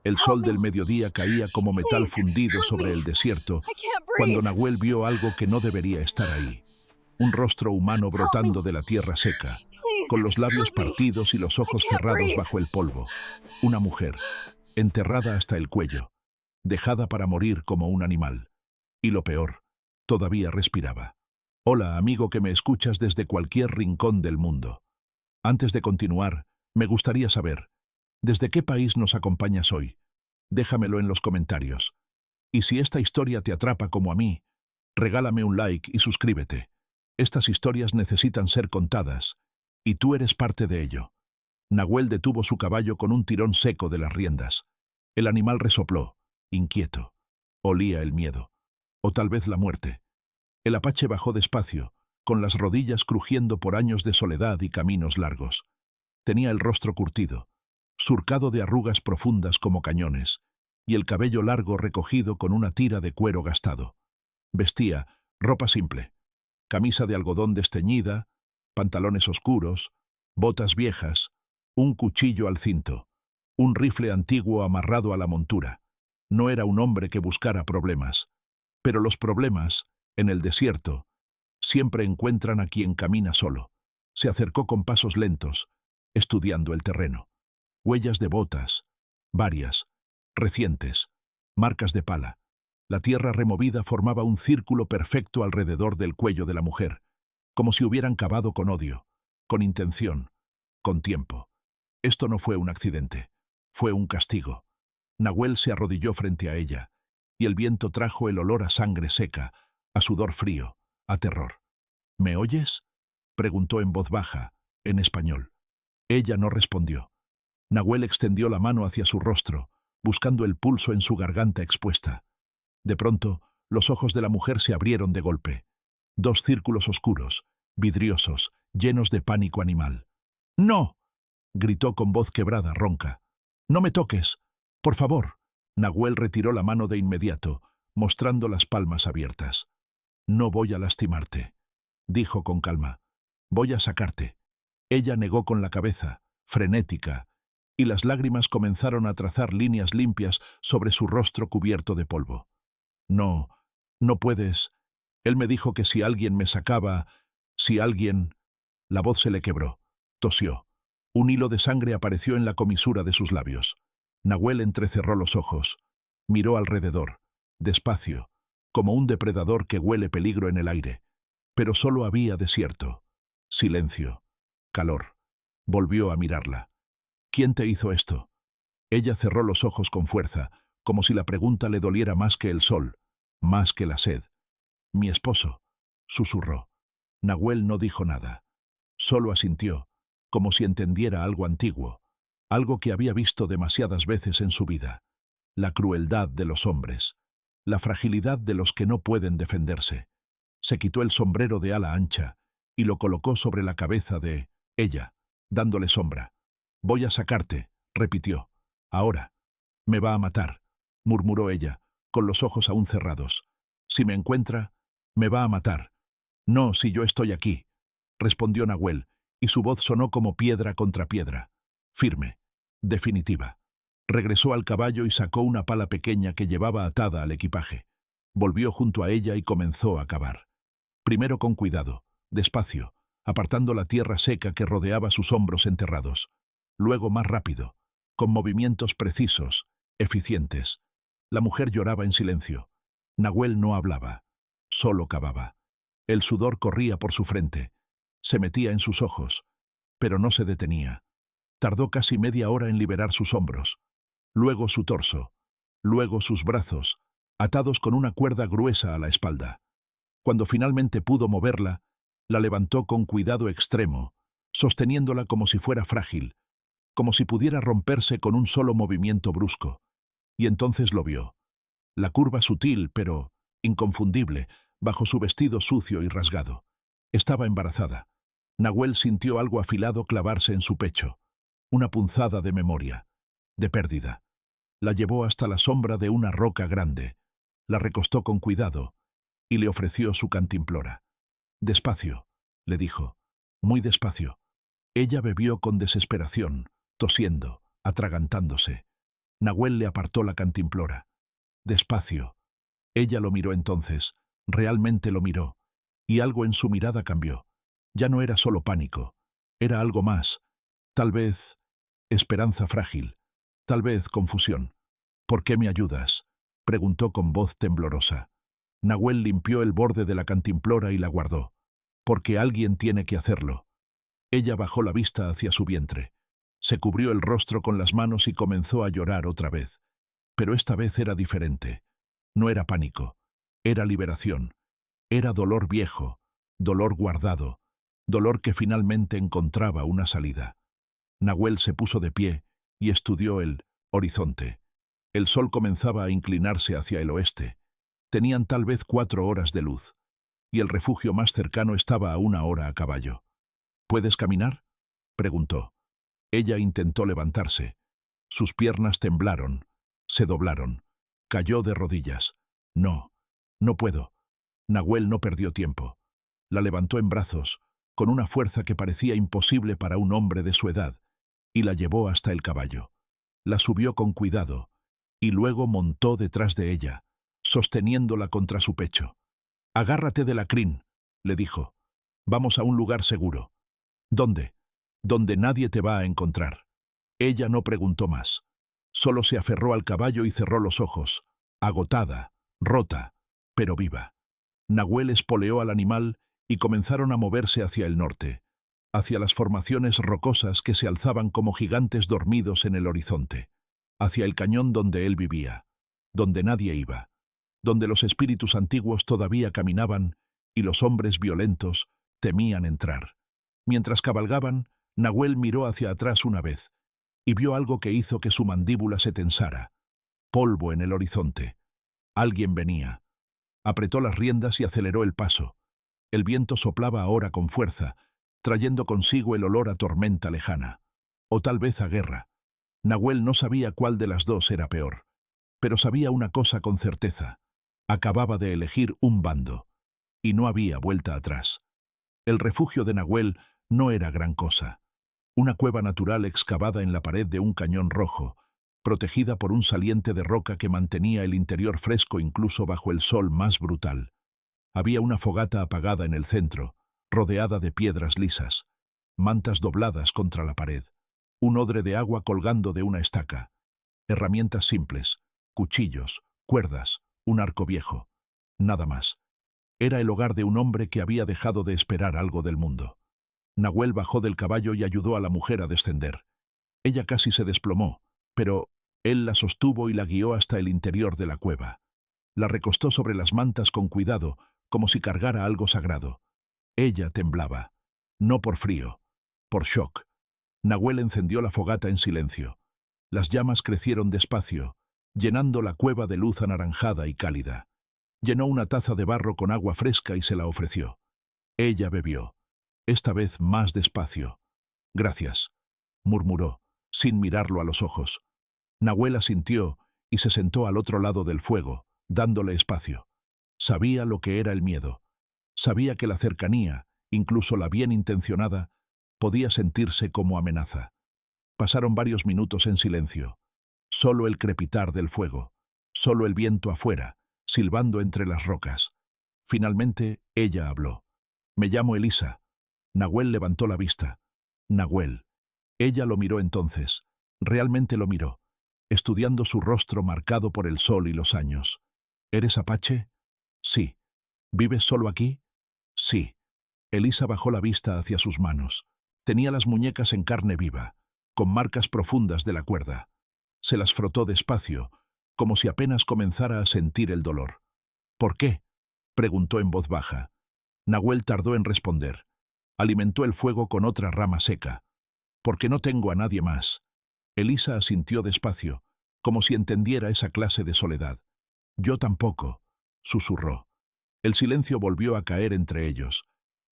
El sol del mediodía caía como metal fundido sobre el desierto cuando Nahuel vio algo que no debería estar ahí. Un rostro humano brotando de la tierra seca, con los labios partidos y los ojos cerrados bajo el polvo. Una mujer, enterrada hasta el cuello, dejada para morir como un animal. Y lo peor, todavía respiraba. Hola, amigo que me escuchas desde cualquier rincón del mundo. Antes de continuar, me gustaría saber, ¿desde qué país nos acompañas hoy? Déjamelo en los comentarios. Y si esta historia te atrapa como a mí, regálame un like y suscríbete. Estas historias necesitan ser contadas, y tú eres parte de ello. Nahuel detuvo su caballo con un tirón seco de las riendas. El animal resopló, inquieto. Olía el miedo, o tal vez la muerte. El apache bajó despacio, con las rodillas crujiendo por años de soledad y caminos largos. Tenía el rostro curtido, surcado de arrugas profundas como cañones, y el cabello largo recogido con una tira de cuero gastado. Vestía ropa simple, camisa de algodón desteñida, pantalones oscuros, botas viejas, un cuchillo al cinto, un rifle antiguo amarrado a la montura. No era un hombre que buscara problemas, pero los problemas, en el desierto, siempre encuentran a quien camina solo. Se acercó con pasos lentos, estudiando el terreno. Huellas de botas, varias, recientes, marcas de pala. La tierra removida formaba un círculo perfecto alrededor del cuello de la mujer, como si hubieran cavado con odio, con intención, con tiempo. Esto no fue un accidente, fue un castigo. Nahuel se arrodilló frente a ella, y el viento trajo el olor a sangre seca, a sudor frío, a terror. ¿Me oyes?, preguntó en voz baja, en español. Ella no respondió. Nahuel extendió la mano hacia su rostro, buscando el pulso en su garganta expuesta. De pronto, los ojos de la mujer se abrieron de golpe. Dos círculos oscuros, vidriosos, llenos de pánico animal. ¡No!, gritó con voz quebrada, ronca. ¡No me toques! ¡Por favor! Nahuel retiró la mano de inmediato, mostrando las palmas abiertas. No voy a lastimarte, dijo con calma. Voy a sacarte. Ella negó con la cabeza, frenética, y las lágrimas comenzaron a trazar líneas limpias sobre su rostro cubierto de polvo. No, no puedes. Él me dijo que si alguien me sacaba, si alguien... La voz se le quebró. Tosió. Un hilo de sangre apareció en la comisura de sus labios. Nahuel entrecerró los ojos. Miró alrededor, despacio, como un depredador que huele peligro en el aire. Pero solo había desierto, silencio, calor. Volvió a mirarla. ¿Quién te hizo esto? Ella cerró los ojos con fuerza, como si la pregunta le doliera más que el sol, más que la sed. Mi esposo, susurró. Nahuel no dijo nada. Solo asintió, como si entendiera algo antiguo, algo que había visto demasiadas veces en su vida. La crueldad de los hombres, la fragilidad de los que no pueden defenderse. Se quitó el sombrero de ala ancha y lo colocó sobre la cabeza de ella, dándole sombra. Voy a sacarte, repitió. Ahora. Me va a matar, murmuró ella, con los ojos aún cerrados. Si me encuentra, me va a matar. No, si yo estoy aquí, respondió Nahuel, y su voz sonó como piedra contra piedra. Firme, definitiva. Regresó al caballo y sacó una pala pequeña que llevaba atada al equipaje. Volvió junto a ella y comenzó a cavar. Primero con cuidado, despacio, apartando la tierra seca que rodeaba sus hombros enterrados. Luego más rápido, con movimientos precisos, eficientes. La mujer lloraba en silencio. Nahuel no hablaba, solo cavaba. El sudor corría por su frente, se metía en sus ojos, pero no se detenía. Tardó casi media hora en liberar sus hombros, luego su torso, luego sus brazos, atados con una cuerda gruesa a la espalda. Cuando finalmente pudo moverla, la levantó con cuidado extremo, sosteniéndola como si fuera frágil, como si pudiera romperse con un solo movimiento brusco. Y entonces lo vio. La curva sutil, pero inconfundible, bajo su vestido sucio y rasgado. Estaba embarazada. Nahuel sintió algo afilado clavarse en su pecho. Una punzada de memoria, de pérdida. La llevó hasta la sombra de una roca grande. La recostó con cuidado y le ofreció su cantimplora. Despacio, le dijo, muy despacio. Ella bebió con desesperación, tosiendo, atragantándose. Nahuel le apartó la cantimplora. Despacio. Ella lo miró entonces, realmente lo miró, y algo en su mirada cambió. Ya no era solo pánico, era algo más. Tal vez esperanza frágil, tal vez confusión. ¿Por qué me ayudas?, preguntó con voz temblorosa. Nahuel limpió el borde de la cantimplora y la guardó. Porque alguien tiene que hacerlo. Ella bajó la vista hacia su vientre. Se cubrió el rostro con las manos y comenzó a llorar otra vez. Pero esta vez era diferente. No era pánico, era liberación. Era dolor viejo, dolor guardado, dolor que finalmente encontraba una salida. Nahuel se puso de pie y estudió el horizonte. El sol comenzaba a inclinarse hacia el oeste. Tenían tal vez 4 horas de luz, y el refugio más cercano estaba a 1 hora a caballo. ¿Puedes caminar?, preguntó. Ella intentó levantarse. Sus piernas temblaron, se doblaron. Cayó de rodillas. No, no puedo. Nahuel no perdió tiempo. La levantó en brazos, con una fuerza que parecía imposible para un hombre de su edad, y la llevó hasta el caballo. La subió con cuidado, y luego montó detrás de ella, sosteniéndola contra su pecho. «Agárrate de la crin», le dijo. «Vamos a un lugar seguro». «¿Dónde?». «Donde nadie te va a encontrar». Ella no preguntó más. Solo se aferró al caballo y cerró los ojos, agotada, rota, pero viva. Nahuel espoleó al animal y comenzaron a moverse hacia el norte, hacia las formaciones rocosas que se alzaban como gigantes dormidos en el horizonte, hacia el cañón donde él vivía, donde nadie iba, donde los espíritus antiguos todavía caminaban y los hombres violentos temían entrar. Mientras cabalgaban, Nahuel miró hacia atrás una vez y vio algo que hizo que su mandíbula se tensara. Polvo en el horizonte. Alguien venía. Apretó las riendas y aceleró el paso. El viento soplaba ahora con fuerza, trayendo consigo el olor a tormenta lejana. O tal vez a guerra. Nahuel no sabía cuál de las dos era peor. Pero sabía una cosa con certeza. Acababa de elegir un bando. Y no había vuelta atrás. El refugio de Nahuel no era gran cosa. Una cueva natural excavada en la pared de un cañón rojo, protegida por un saliente de roca que mantenía el interior fresco incluso bajo el sol más brutal. Había una fogata apagada en el centro, rodeada de piedras lisas, mantas dobladas contra la pared, un odre de agua colgando de una estaca, herramientas simples, cuchillos, cuerdas, un arco viejo, nada más. Era el hogar de un hombre que había dejado de esperar algo del mundo. Nahuel bajó del caballo y ayudó a la mujer a descender. Ella casi se desplomó, pero él la sostuvo y la guió hasta el interior de la cueva. La recostó sobre las mantas con cuidado, como si cargara algo sagrado. Ella temblaba. No por frío, por shock. Nahuel encendió la fogata en silencio. Las llamas crecieron despacio, llenando la cueva de luz anaranjada y cálida. Llenó una taza de barro con agua fresca y se la ofreció. Ella bebió, esta vez más despacio. «Gracias», murmuró, sin mirarlo a los ojos. Nahuel asintió y se sentó al otro lado del fuego, dándole espacio. Sabía lo que era el miedo. Sabía que la cercanía, incluso la bien intencionada, podía sentirse como amenaza. Pasaron varios minutos en silencio. Solo el crepitar del fuego, solo el viento afuera, silbando entre las rocas. Finalmente, ella habló. «Me llamo Elisa». Nahuel levantó la vista. Nahuel. Ella lo miró entonces. Realmente lo miró, estudiando su rostro marcado por el sol y los años. «¿Eres apache?». «Sí». «¿Vives solo aquí?». «Sí». Elisa bajó la vista hacia sus manos. Tenía las muñecas en carne viva, con marcas profundas de la cuerda. Se las frotó despacio, como si apenas comenzara a sentir el dolor. «¿Por qué?», preguntó en voz baja. Nahuel tardó en responder. Alimentó el fuego con otra rama seca. «Porque no tengo a nadie más». Elisa asintió despacio, como si entendiera esa clase de soledad. «Yo tampoco», susurró. El silencio volvió a caer entre ellos,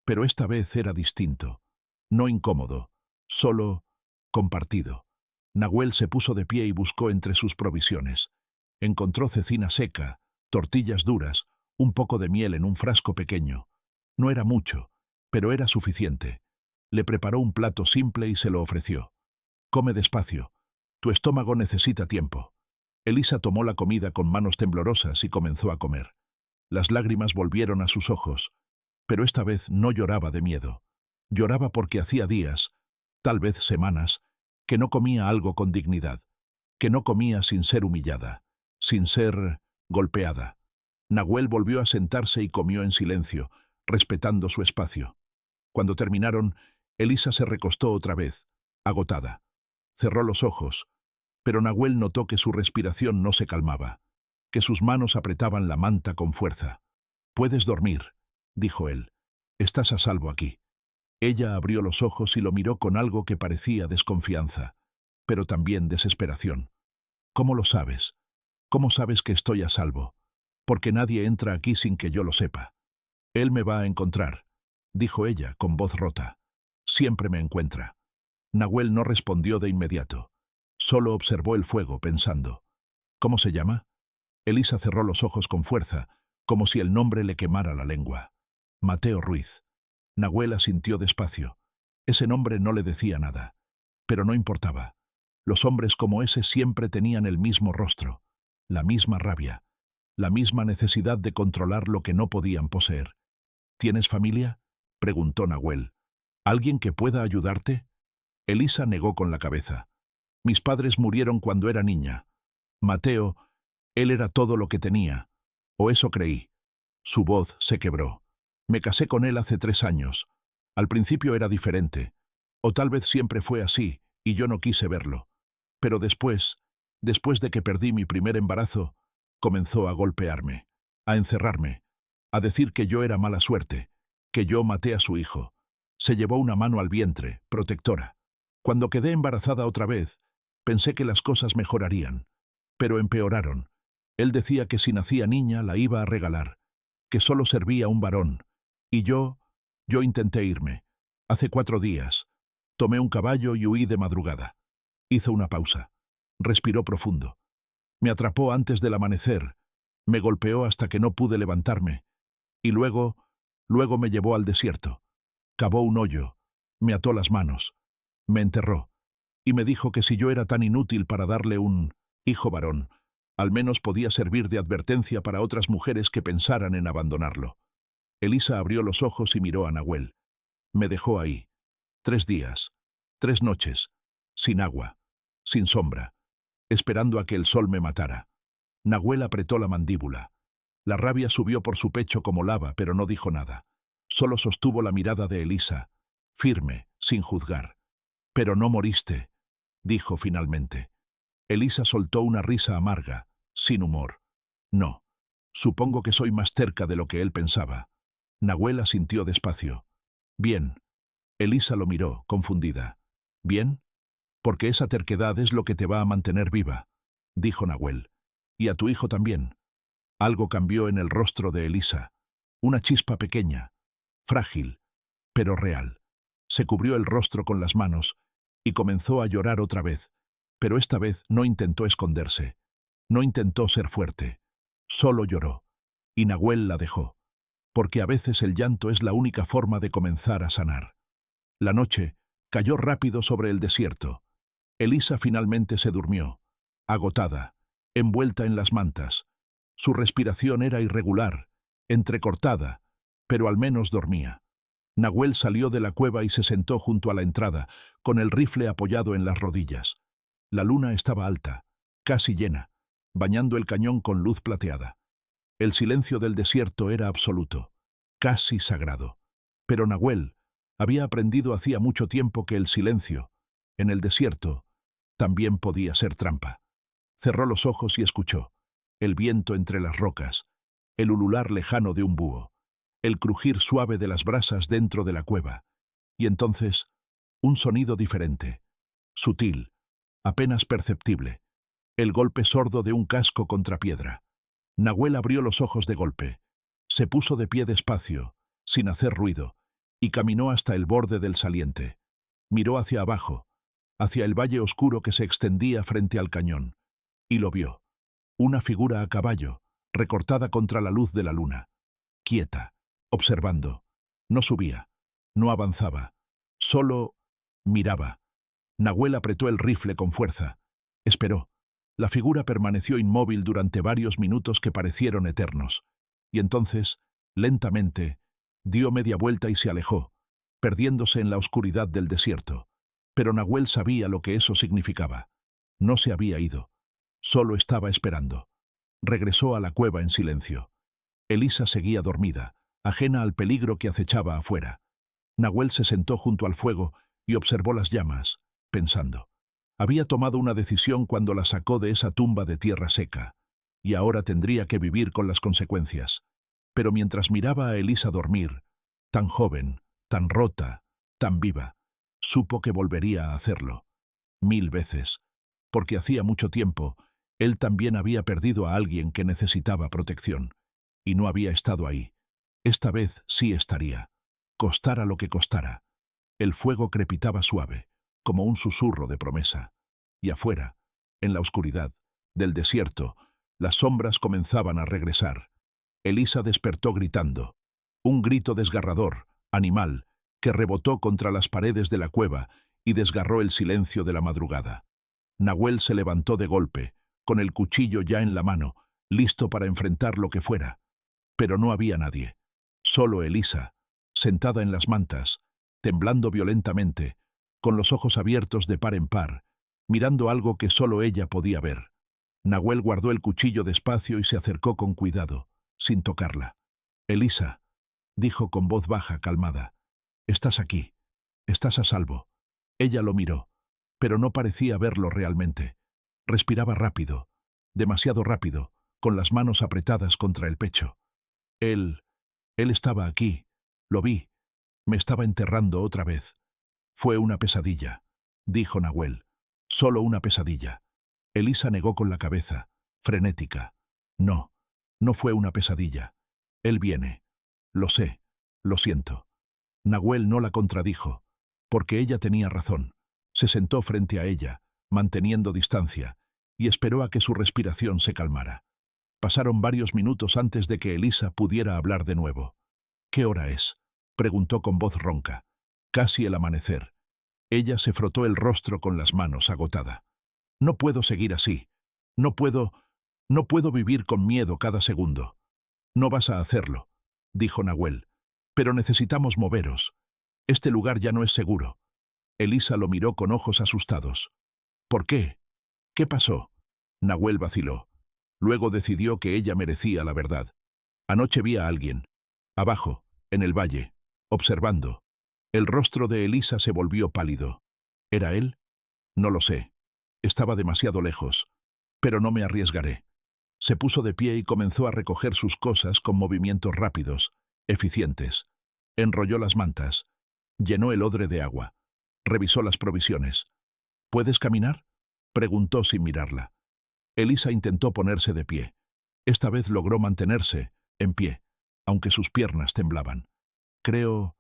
pero esta vez era distinto. No incómodo, solo compartido. Nahuel se puso de pie y buscó entre sus provisiones. Encontró cecina seca, tortillas duras, un poco de miel en un frasco pequeño. No era mucho, pero era suficiente. Le preparó un plato simple y se lo ofreció. «Come despacio. Tu estómago necesita tiempo». Elisa tomó la comida con manos temblorosas y comenzó a comer. Las lágrimas volvieron a sus ojos, pero esta vez no lloraba de miedo. Lloraba porque hacía días, tal vez semanas, que no comía algo con dignidad, que no comía sin ser humillada, sin ser golpeada. Nahuel volvió a sentarse y comió en silencio, respetando su espacio. Cuando terminaron, Elisa se recostó otra vez, agotada. Cerró los ojos, pero Nahuel notó que su respiración no se calmaba, que sus manos apretaban la manta con fuerza. «Puedes dormir», dijo él. «Estás a salvo aquí». Ella abrió los ojos y lo miró con algo que parecía desconfianza, pero también desesperación. «¿Cómo lo sabes? ¿Cómo sabes que estoy a salvo? Porque nadie entra aquí sin que yo lo sepa». «Él me va a encontrar», dijo ella con voz rota. «Siempre me encuentra». Nahuel no respondió de inmediato. Solo observó el fuego, pensando. «¿Cómo se llama?» Elisa cerró los ojos con fuerza, como si el nombre le quemara la lengua. «Mateo Ruiz». Nahuel asintió despacio. Ese nombre no le decía nada, pero no importaba. Los hombres como ese siempre tenían el mismo rostro, la misma rabia, la misma necesidad de controlar lo que no podían poseer. «¿Tienes familia?», preguntó Nahuel. «¿Alguien que pueda ayudarte?» Elisa negó con la cabeza. «Mis padres murieron cuando era niña. Mateo, él era todo lo que tenía. O eso creí». Su voz se quebró. «Me casé con él hace 3 años. Al principio era diferente. O tal vez siempre fue así, y yo no quise verlo. Pero después de que perdí mi primer embarazo, comenzó a golpearme, a encerrarme, a decir que yo era mala suerte, que yo maté a su hijo. Se llevó una mano al vientre, protectora. Cuando quedé embarazada otra vez, pensé que las cosas mejorarían, pero empeoraron. Él decía que si nacía niña la iba a regalar, que solo servía un varón. Y yo intenté irme. Hace 4 días. Tomé un caballo y huí de madrugada». Hizo una pausa. Respiró profundo. «Me atrapó antes del amanecer. Me golpeó hasta que no pude levantarme. Y luego me llevó al desierto. Cavó un hoyo. Me ató las manos. Me enterró. Y me dijo que si yo era tan inútil para darle un hijo varón, al menos podía servir de advertencia para otras mujeres que pensaran en abandonarlo». Elisa abrió los ojos y miró a Nahuel. «Me dejó ahí. 3 días, 3 noches, sin agua, sin sombra, esperando a que el sol me matara». Nahuel apretó la mandíbula. La rabia subió por su pecho como lava, pero no dijo nada. Solo sostuvo la mirada de Elisa, firme, sin juzgar. «Pero no moriste», dijo finalmente. Elisa soltó una risa amarga, sin humor. «No. Supongo que soy más terca de lo que él pensaba». Nahuel asintió despacio. «Bien». Elisa lo miró, confundida. «¿Bien? Porque esa terquedad es lo que te va a mantener viva», dijo Nahuel. «Y a tu hijo también». Algo cambió en el rostro de Elisa. Una chispa pequeña, frágil, pero real. Se cubrió el rostro con las manos y comenzó a llorar otra vez, pero esta vez no intentó esconderse. No intentó ser fuerte. Solo lloró. Y Nahuel la dejó. Porque a veces el llanto es la única forma de comenzar a sanar. La noche cayó rápido sobre el desierto. Elisa finalmente se durmió, agotada, envuelta en las mantas. Su respiración era irregular, entrecortada, pero al menos dormía. Nahuel salió de la cueva y se sentó junto a la entrada, con el rifle apoyado en las rodillas. La luna estaba alta, casi llena, bañando el cañón con luz plateada. El silencio del desierto era absoluto, casi sagrado. Pero Nahuel había aprendido hacía mucho tiempo que el silencio, en el desierto, también podía ser trampa. Cerró los ojos y escuchó. El viento entre las rocas, el ulular lejano de un búho, el crujir suave de las brasas dentro de la cueva. Y entonces, un sonido diferente, sutil, apenas perceptible, el golpe sordo de un casco contra piedra. Nahuel abrió los ojos de golpe. Se puso de pie despacio, sin hacer ruido, y caminó hasta el borde del saliente. Miró hacia abajo, hacia el valle oscuro que se extendía frente al cañón, y lo vio. Una figura a caballo, recortada contra la luz de la luna. Quieta, observando. No subía, no avanzaba, solo miraba. Nahuel apretó el rifle con fuerza. Esperó. La figura permaneció inmóvil durante varios minutos que parecieron eternos, y entonces, lentamente, dio media vuelta y se alejó, perdiéndose en la oscuridad del desierto. Pero Nahuel sabía lo que eso significaba. No se había ido, solo estaba esperando. Regresó a la cueva en silencio. Elisa seguía dormida, ajena al peligro que acechaba afuera. Nahuel se sentó junto al fuego y observó las llamas, pensando. Había tomado una decisión cuando la sacó de esa tumba de tierra seca, y ahora tendría que vivir con las consecuencias. Pero mientras miraba a Elisa dormir, tan joven, tan rota, tan viva, supo que volvería a hacerlo. 1000 veces, porque hacía mucho tiempo, él también había perdido a alguien que necesitaba protección, y no había estado ahí. Esta vez sí estaría, costara lo que costara. El fuego crepitaba suave, como un susurro de promesa. Y afuera, en la oscuridad del desierto, las sombras comenzaban a regresar. Elisa despertó gritando. Un grito desgarrador, animal, que rebotó contra las paredes de la cueva y desgarró el silencio de la madrugada. Nahuel se levantó de golpe, con el cuchillo ya en la mano, listo para enfrentar lo que fuera. Pero no había nadie. Solo Elisa, sentada en las mantas, temblando violentamente, con los ojos abiertos de par en par, mirando algo que solo ella podía ver. Nahuel guardó el cuchillo despacio y se acercó con cuidado, sin tocarla. «Elisa», dijo con voz baja, calmada, «estás aquí. Estás a salvo». Ella lo miró, pero no parecía verlo realmente. Respiraba rápido, demasiado rápido, con las manos apretadas contra el pecho. Él estaba aquí. Lo vi. Me estaba enterrando otra vez. Fue una pesadilla, dijo Nahuel. Solo una pesadilla. Elisa negó con la cabeza, frenética. No, no fue una pesadilla. Él viene. Lo sé, lo siento. Nahuel no la contradijo, porque ella tenía razón. Se sentó frente a ella, manteniendo distancia, y esperó a que su respiración se calmara. Pasaron varios minutos antes de que Elisa pudiera hablar de nuevo. «¿Qué hora es?», preguntó con voz ronca. «Casi el amanecer». Ella se frotó el rostro con las manos, agotada. «No puedo seguir así. No puedo vivir con miedo cada segundo». «No vas a hacerlo», dijo Nahuel. «Pero necesitamos moveros. Este lugar ya no es seguro». Elisa lo miró con ojos asustados. «¿Por qué? ¿Qué pasó?». Nahuel vaciló. Luego decidió que ella merecía la verdad. «Anoche vi a alguien. Abajo, en el valle, observando». El rostro de Elisa se volvió pálido. ¿Era él? No lo sé. Estaba demasiado lejos. Pero no me arriesgaré. Se puso de pie y comenzó a recoger sus cosas con movimientos rápidos, eficientes. Enrolló las mantas. Llenó el odre de agua. Revisó las provisiones. ¿Puedes caminar?, preguntó sin mirarla. Elisa intentó ponerse de pie. Esta vez logró mantenerse, en pie, aunque sus piernas temblaban. Creo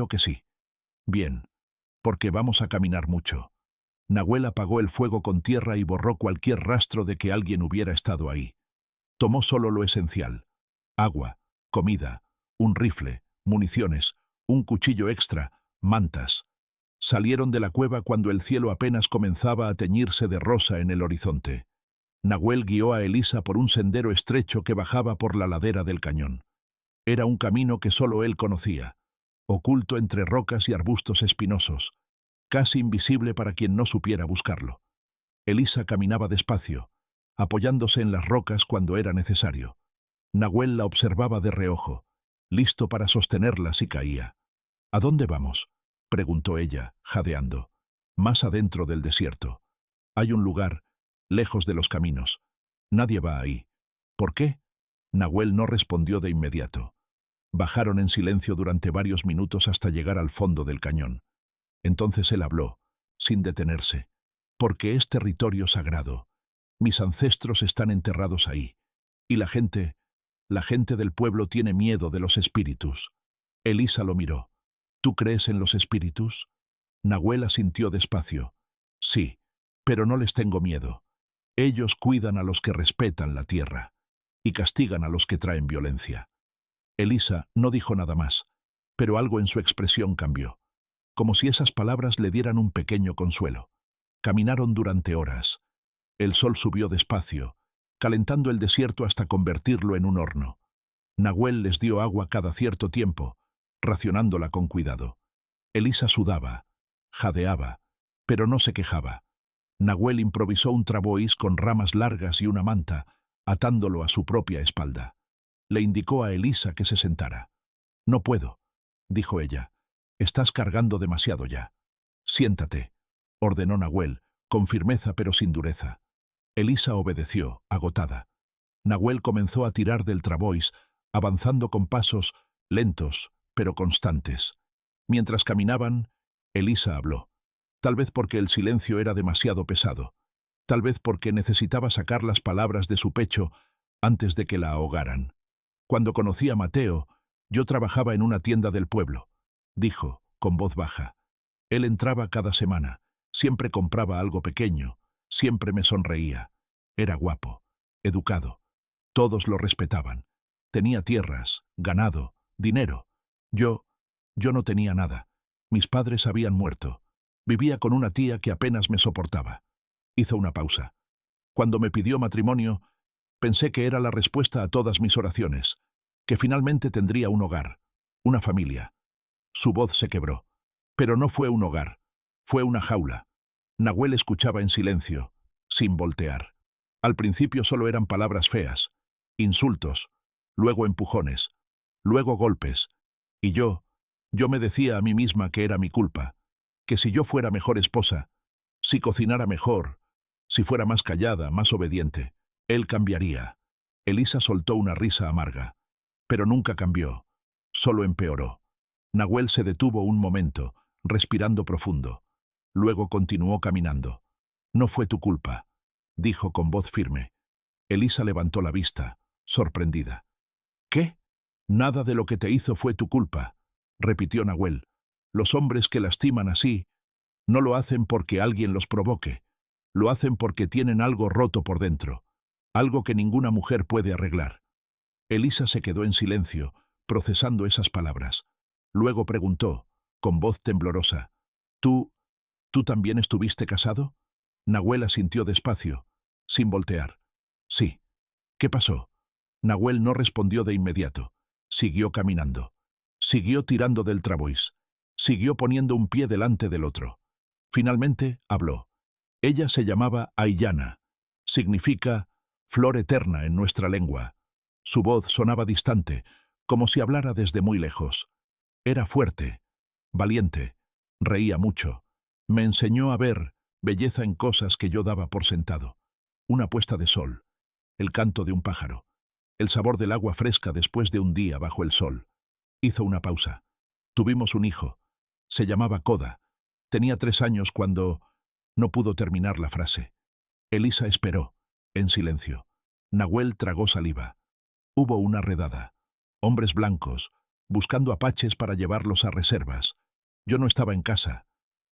que sí. Bien, porque vamos a caminar mucho. Nahuel apagó el fuego con tierra y borró cualquier rastro de que alguien hubiera estado ahí. Tomó solo lo esencial: agua, comida, un rifle, municiones, un cuchillo extra, mantas. Salieron de la cueva cuando el cielo apenas comenzaba a teñirse de rosa en el horizonte. Nahuel guió a Elisa por un sendero estrecho que bajaba por la ladera del cañón. Era un camino que solo él conocía, oculto entre rocas y arbustos espinosos, casi invisible para quien no supiera buscarlo. Elisa caminaba despacio, apoyándose en las rocas cuando era necesario. Nahuel la observaba de reojo, listo para sostenerla si caía. «¿A dónde vamos?», preguntó ella, jadeando. «Más adentro del desierto. Hay un lugar, lejos de los caminos. Nadie va ahí». «¿Por qué?». Nahuel no respondió de inmediato. Bajaron en silencio durante varios minutos hasta llegar al fondo del cañón. Entonces él habló, sin detenerse. «Porque es territorio sagrado. Mis ancestros están enterrados ahí. Y la gente del pueblo tiene miedo de los espíritus». Elisa lo miró. «¿Tú crees en los espíritus?». Nahuel asintió despacio. «Sí, pero no les tengo miedo. Ellos cuidan a los que respetan la tierra y castigan a los que traen violencia». Elisa no dijo nada más, pero algo en su expresión cambió, como si esas palabras le dieran un pequeño consuelo. Caminaron durante horas. El sol subió despacio, calentando el desierto hasta convertirlo en un horno. Nahuel les dio agua cada cierto tiempo, racionándola con cuidado. Elisa sudaba, jadeaba, pero no se quejaba. Nahuel improvisó un trabois con ramas largas y una manta, atándolo a su propia espalda. Le indicó a Elisa que se sentara. «No puedo», dijo ella. «Estás cargando demasiado ya». «Siéntate», ordenó Nahuel, con firmeza pero sin dureza. Elisa obedeció, agotada. Nahuel comenzó a tirar del trabois, avanzando con pasos lentos, pero constantes. Mientras caminaban, Elisa habló. Tal vez porque el silencio era demasiado pesado. Tal vez porque necesitaba sacar las palabras de su pecho antes de que la ahogaran. «Cuando conocí a Mateo, yo trabajaba en una tienda del pueblo», dijo, con voz baja. «Él entraba cada semana, siempre compraba algo pequeño, siempre me sonreía. Era guapo, educado. Todos lo respetaban. Tenía tierras, ganado, dinero. Yo no tenía nada. Mis padres habían muerto. Vivía con una tía que apenas me soportaba». Hizo una pausa. «Cuando me pidió matrimonio, pensé que era la respuesta a todas mis oraciones, que finalmente tendría un hogar, una familia». Su voz se quebró. Pero no fue un hogar, fue una jaula. Nahuel escuchaba en silencio, sin voltear. Al principio solo eran palabras feas, insultos, luego empujones, luego golpes, y yo me decía a mí misma que era mi culpa, que si yo fuera mejor esposa, si cocinara mejor, si fuera más callada, más obediente, él cambiaría. Elisa soltó una risa amarga. Pero nunca cambió, solo empeoró. Nahuel se detuvo un momento, respirando profundo. Luego continuó caminando. «No fue tu culpa», dijo con voz firme. Elisa levantó la vista, sorprendida. «¿Qué? Nada de lo que te hizo fue tu culpa», repitió Nahuel. «Los hombres que lastiman así no lo hacen porque alguien los provoque. Lo hacen porque tienen algo roto por dentro, algo que ninguna mujer puede arreglar». Elisa se quedó en silencio, procesando esas palabras. Luego preguntó, con voz temblorosa, «¿Tú también estuviste casado?» Nahuel asintió despacio, sin voltear. «Sí». «¿Qué pasó?» Nahuel no respondió de inmediato. Siguió caminando. Siguió tirando del trabois. Siguió poniendo un pie delante del otro. Finalmente habló. Ella se llamaba Aiyana. Significa flor eterna en nuestra lengua. Su voz sonaba distante, como si hablara desde muy lejos. Era fuerte, valiente, reía mucho. Me enseñó a ver belleza en cosas que yo daba por sentado. Una puesta de sol, el canto de un pájaro, el sabor del agua fresca después de un día bajo el sol. Hizo una pausa. Tuvimos un hijo. Se llamaba Koda. Tenía 3 años cuando... No pudo terminar la frase. Elisa esperó, en silencio. Nahuel tragó saliva. Hubo una redada. Hombres blancos, buscando apaches para llevarlos a reservas. Yo no estaba en casa.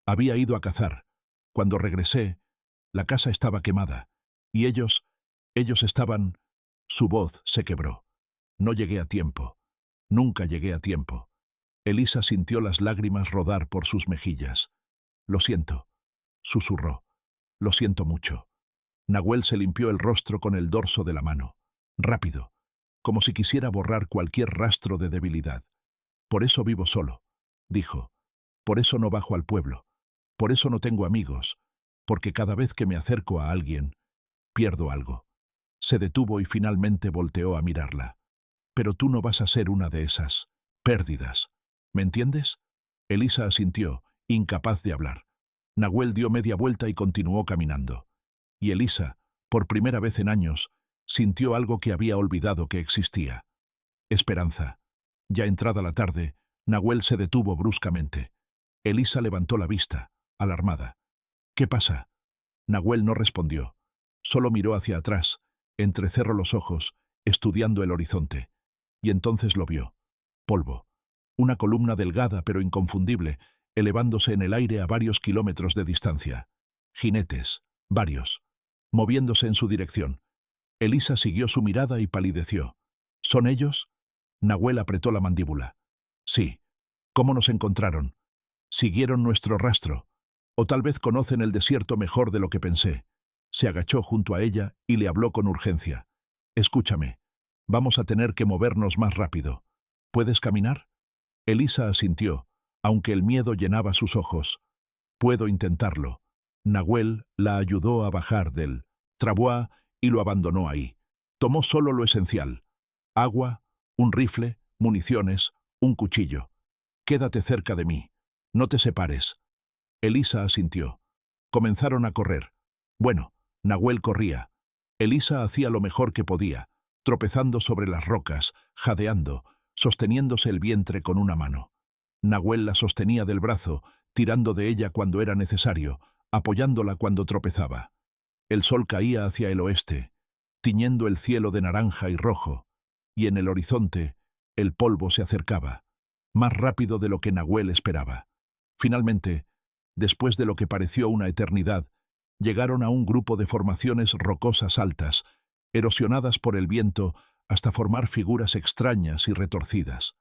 Había ido a cazar. Cuando regresé, la casa estaba quemada. Y ellos estaban... Su voz se quebró. No llegué a tiempo. Nunca llegué a tiempo. Elisa sintió las lágrimas rodar por sus mejillas. «Lo siento», susurró. «Lo siento mucho». Nahuel se limpió el rostro con el dorso de la mano. Rápido, como si quisiera borrar cualquier rastro de debilidad. «Por eso vivo solo», dijo. «Por eso no bajo al pueblo. Por eso no tengo amigos. Porque cada vez que me acerco a alguien, pierdo algo». Se detuvo y finalmente volteó a mirarla. «Pero tú no vas a ser una de esas pérdidas. ¿Me entiendes?» Elisa asintió, incapaz de hablar. Nahuel dio media vuelta y continuó caminando. Y Elisa, por primera vez en años, sintió algo que había olvidado que existía. Esperanza. Ya entrada la tarde, Nahuel se detuvo bruscamente. Elisa levantó la vista, alarmada. «¿Qué pasa?» Nahuel no respondió. Solo miró hacia atrás, entrecerró los ojos, estudiando el horizonte. Y entonces lo vio. Polvo. Una columna delgada pero inconfundible, elevándose en el aire a varios kilómetros de distancia. Jinetes, varios, moviéndose en su dirección. Elisa siguió su mirada y palideció. ¿Son ellos? Nahuel apretó la mandíbula. Sí. ¿Cómo nos encontraron? Siguieron nuestro rastro. O tal vez conocen el desierto mejor de lo que pensé. Se agachó junto a ella y le habló con urgencia. «Escúchame. Vamos a tener que movernos más rápido. ¿Puedes caminar?» Elisa asintió, aunque el miedo llenaba sus ojos. «Puedo intentarlo». Nahuel la ayudó a bajar del travois y lo abandonó ahí. Tomó solo lo esencial: agua, un rifle, municiones, un cuchillo. «Quédate cerca de mí. No te separes». Elisa asintió. Comenzaron a correr. Bueno, Nahuel corría. Elisa hacía lo mejor que podía, tropezando sobre las rocas, jadeando, sosteniéndose el vientre con una mano. Nahuel la sostenía del brazo, tirando de ella cuando era necesario, apoyándola cuando tropezaba. El sol caía hacia el oeste, tiñendo el cielo de naranja y rojo, y en el horizonte el polvo se acercaba, más rápido de lo que Nahuel esperaba. Finalmente, después de lo que pareció una eternidad, llegaron a un grupo de formaciones rocosas altas, erosionadas por el viento hasta formar figuras extrañas y retorcidas.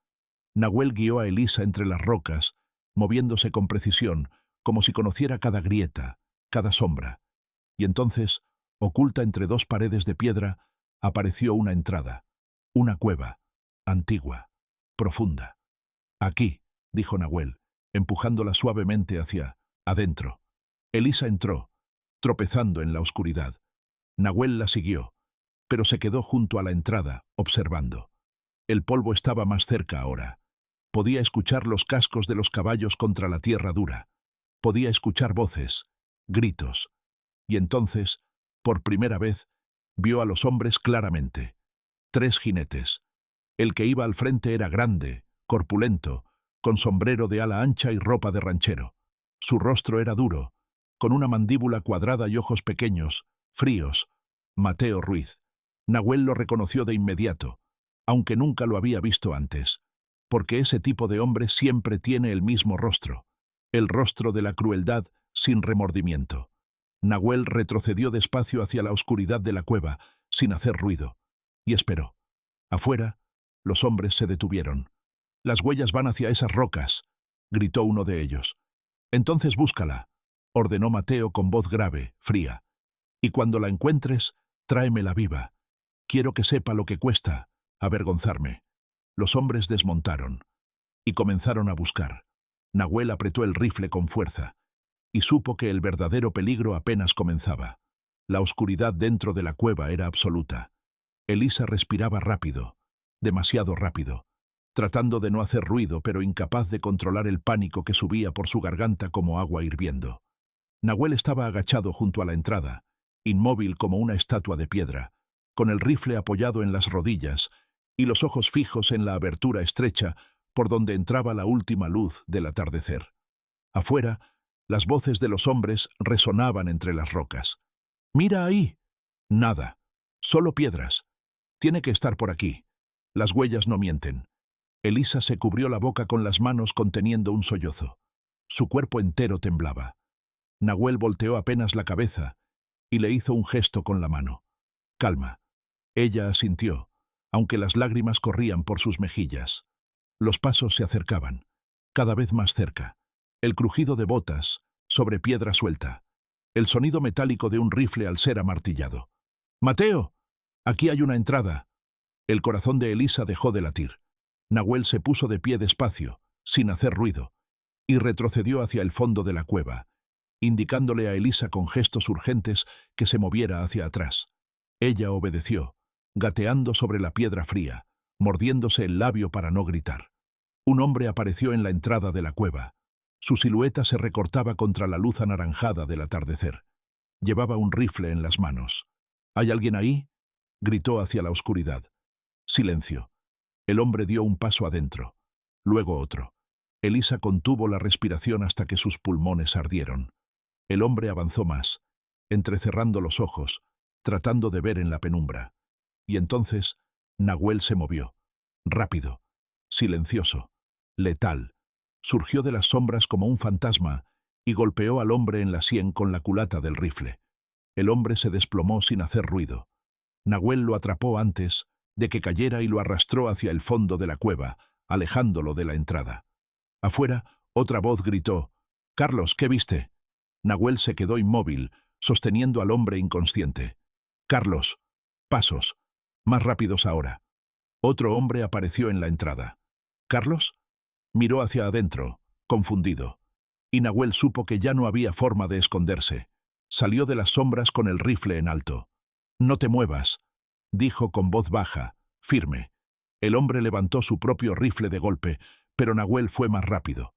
Nahuel guió a Elisa entre las rocas, moviéndose con precisión, como si conociera cada grieta, cada sombra. Y entonces, oculta entre dos paredes de piedra, apareció una entrada, una cueva, antigua, profunda. «Aquí», dijo Nahuel, empujándola suavemente hacia adentro. Elisa entró, tropezando en la oscuridad. Nahuel la siguió, pero se quedó junto a la entrada, observando. El polvo estaba más cerca ahora. Podía escuchar los cascos de los caballos contra la tierra dura. Podía escuchar voces, gritos. Y entonces, por primera vez, vio a los hombres claramente. 3 jinetes. El que iba al frente era grande, corpulento, con sombrero de ala ancha y ropa de ranchero. Su rostro era duro, con una mandíbula cuadrada y ojos pequeños, fríos. Mateo Ruiz. Nahuel lo reconoció de inmediato, aunque nunca lo había visto antes, porque ese tipo de hombre siempre tiene el mismo rostro, el rostro de la crueldad sin remordimiento. Nahuel retrocedió despacio hacia la oscuridad de la cueva, sin hacer ruido, y esperó. Afuera, los hombres se detuvieron. «Las huellas van hacia esas rocas», gritó uno de ellos. «Entonces búscala», ordenó Mateo con voz grave, fría. «Y cuando la encuentres, tráemela viva. Quiero que sepa lo que cuesta avergonzarme». Los hombres desmontaron y comenzaron a buscar. Nahuel apretó el rifle con fuerza y supo que el verdadero peligro apenas comenzaba. La oscuridad dentro de la cueva era absoluta. Elisa respiraba rápido, demasiado rápido, tratando de no hacer ruido, pero incapaz de controlar el pánico que subía por su garganta como agua hirviendo. Nahuel estaba agachado junto a la entrada, inmóvil como una estatua de piedra, con el rifle apoyado en las rodillas y los ojos fijos en la abertura estrecha por donde entraba la última luz del atardecer. Afuera, las voces de los hombres resonaban entre las rocas. «¡Mira ahí!». «Nada. Solo piedras. Tiene que estar por aquí. Las huellas no mienten». Elisa se cubrió la boca con las manos conteniendo un sollozo. Su cuerpo entero temblaba. Nahuel volteó apenas la cabeza y le hizo un gesto con la mano. «Calma». Ella asintió, aunque las lágrimas corrían por sus mejillas. Los pasos se acercaban, cada vez más cerca. El crujido de botas sobre piedra suelta. El sonido metálico de un rifle al ser amartillado. «¡Mateo! Aquí hay una entrada». El corazón de Elisa dejó de latir. Nahuel se puso de pie despacio, sin hacer ruido, y retrocedió hacia el fondo de la cueva, indicándole a Elisa con gestos urgentes que se moviera hacia atrás. Ella obedeció, gateando sobre la piedra fría, mordiéndose el labio para no gritar. Un hombre apareció en la entrada de la cueva. Su silueta se recortaba contra la luz anaranjada del atardecer. Llevaba un rifle en las manos. «¿Hay alguien ahí?», gritó hacia la oscuridad. Silencio. El hombre dio un paso adentro, luego otro. Elisa contuvo la respiración hasta que sus pulmones ardieron. El hombre avanzó más, entrecerrando los ojos, tratando de ver en la penumbra. Y entonces, Nahuel se movió. Rápido, silencioso, letal. Surgió de las sombras como un fantasma y golpeó al hombre en la sien con la culata del rifle. El hombre se desplomó sin hacer ruido. Nahuel lo atrapó antes de que cayera y lo arrastró hacia el fondo de la cueva, alejándolo de la entrada. Afuera, otra voz gritó: «Carlos, ¿qué viste?». Nahuel se quedó inmóvil, sosteniendo al hombre inconsciente. «Carlos, pasos, más rápidos ahora». Otro hombre apareció en la entrada. «¿Carlos?». Miró hacia adentro, confundido. Y Nahuel supo que ya no había forma de esconderse. Salió de las sombras con el rifle en alto. «No te muevas», dijo con voz baja, firme. El hombre levantó su propio rifle de golpe, pero Nahuel fue más rápido.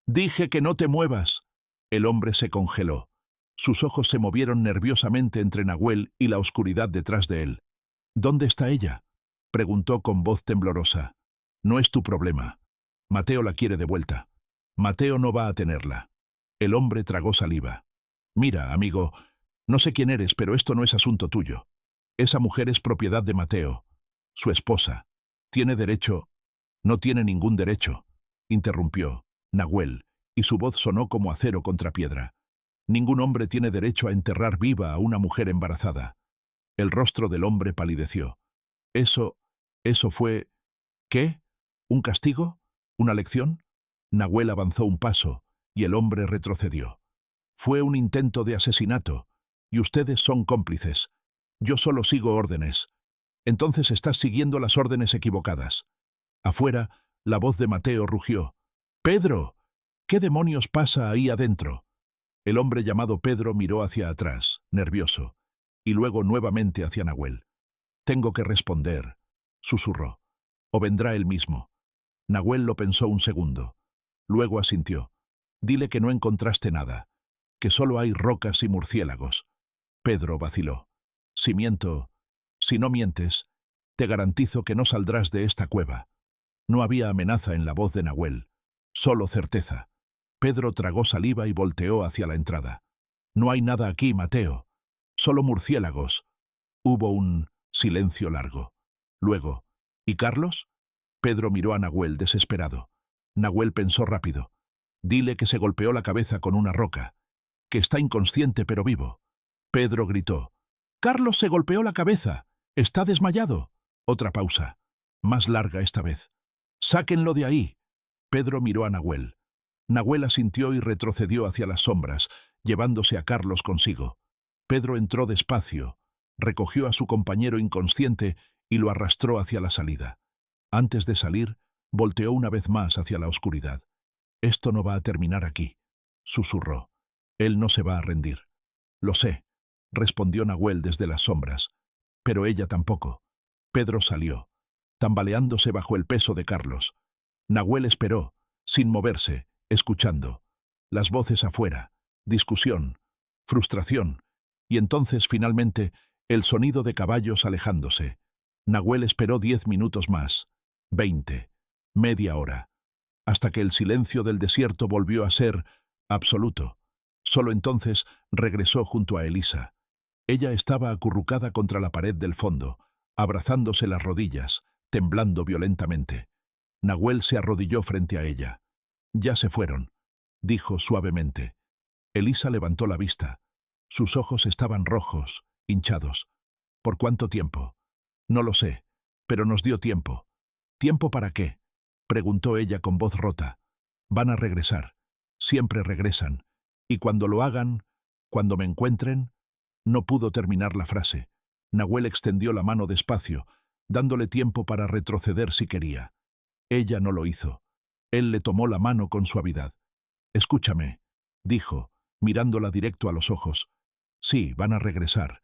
«Dije que no te muevas». El hombre se congeló. Sus ojos se movieron nerviosamente entre Nahuel y la oscuridad detrás de él. «¿Dónde está ella?», preguntó con voz temblorosa. «No es tu problema. Mateo la quiere de vuelta. Mateo no va a tenerla». El hombre tragó saliva. «Mira, amigo, no sé quién eres, pero esto no es asunto tuyo. Esa mujer es propiedad de Mateo, su esposa. Tiene derecho». «No tiene ningún derecho», interrumpió Nahuel, y su voz sonó como acero contra piedra. «Ningún hombre tiene derecho a enterrar viva a una mujer embarazada». El rostro del hombre palideció. Eso fue... ¿Qué? ¿Un castigo? ¿Una lección?» Nahuel avanzó un paso, y el hombre retrocedió. «Fue un intento de asesinato, y ustedes son cómplices. Yo solo sigo órdenes». «Entonces estás siguiendo las órdenes equivocadas». Afuera, la voz de Mateo rugió. «¡Pedro! ¿Qué demonios pasa ahí adentro?». El hombre llamado Pedro miró hacia atrás, nervioso, y luego nuevamente hacia Nahuel. «Tengo que responder», susurró. «O vendrá él mismo». Nahuel lo pensó un segundo. Luego asintió. «Dile que no encontraste nada, que solo hay rocas y murciélagos». Pedro vaciló. «Si no mientes, te garantizo que no saldrás de esta cueva». No había amenaza en la voz de Nahuel, solo certeza. Pedro tragó saliva y volteó hacia la entrada. «No hay nada aquí, Mateo. Solo murciélagos». Hubo un silencio largo. Luego, «¿Y Carlos?». Pedro miró a Nahuel desesperado. Nahuel pensó rápido. «Dile que se golpeó la cabeza con una roca, que está inconsciente pero vivo». Pedro gritó. «¡Carlos se golpeó la cabeza! ¡Está desmayado!». Otra pausa, más larga esta vez. «¡Sáquenlo de ahí!». Pedro miró a Nahuel. Nahuel asintió y retrocedió hacia las sombras, llevándose a Carlos consigo. Pedro entró despacio, recogió a su compañero inconsciente y lo arrastró hacia la salida. Antes de salir, volteó una vez más hacia la oscuridad. «Esto no va a terminar aquí», susurró. «Él no se va a rendir». «Lo sé», respondió Nahuel desde las sombras. «Pero ella tampoco». Pedro salió, tambaleándose bajo el peso de Carlos. Nahuel esperó, sin moverse, escuchando. Las voces afuera, discusión, frustración, y entonces, finalmente, el sonido de caballos alejándose. Nahuel esperó 10 minutos más, 20, media hora, hasta que el silencio del desierto volvió a ser absoluto. Solo entonces regresó junto a Elisa. Ella estaba acurrucada contra la pared del fondo, abrazándose las rodillas, temblando violentamente. Nahuel se arrodilló frente a ella. «Ya se fueron», dijo suavemente. Elisa levantó la vista. Sus ojos estaban rojos, hinchados. «¿Por cuánto tiempo?». «No lo sé, pero nos dio tiempo». «¿Tiempo para qué?», preguntó ella con voz rota. «Van a regresar. Siempre regresan. Y cuando lo hagan, cuando me encuentren…». No pudo terminar la frase. Nahuel extendió la mano despacio, dándole tiempo para retroceder si quería. Ella no lo hizo. Él le tomó la mano con suavidad. «Escúchame», dijo, mirándola directo a los ojos. «Sí, van a regresar.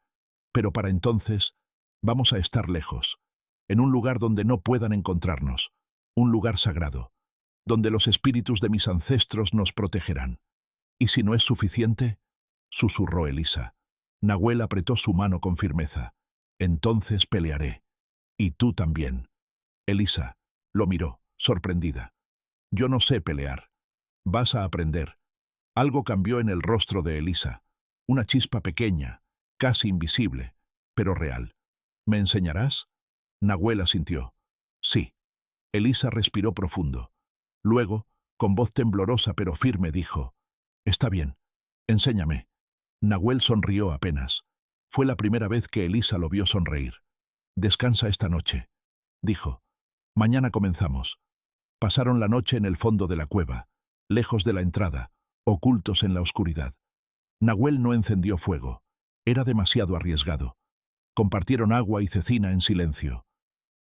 Pero para entonces vamos a estar lejos, en un lugar donde no puedan encontrarnos, un lugar sagrado, donde los espíritus de mis ancestros nos protegerán». «¿Y si no es suficiente?», susurró Elisa. Nahuel apretó su mano con firmeza. «Entonces pelearé. Y tú también». Elisa lo miró, sorprendida. «Yo no sé pelear». «Vas a aprender». Algo cambió en el rostro de Elisa. Una chispa pequeña, casi invisible, pero real. «¿Me enseñarás?». Nahuel asintió. «Sí». Elisa respiró profundo. Luego, con voz temblorosa pero firme, dijo: «Está bien. Enséñame». Nahuel sonrió apenas. Fue la primera vez que Elisa lo vio sonreír. «Descansa esta noche», dijo. «Mañana comenzamos». Pasaron la noche en el fondo de la cueva, lejos de la entrada, ocultos en la oscuridad. Nahuel no encendió fuego. Era demasiado arriesgado. Compartieron agua y cecina en silencio.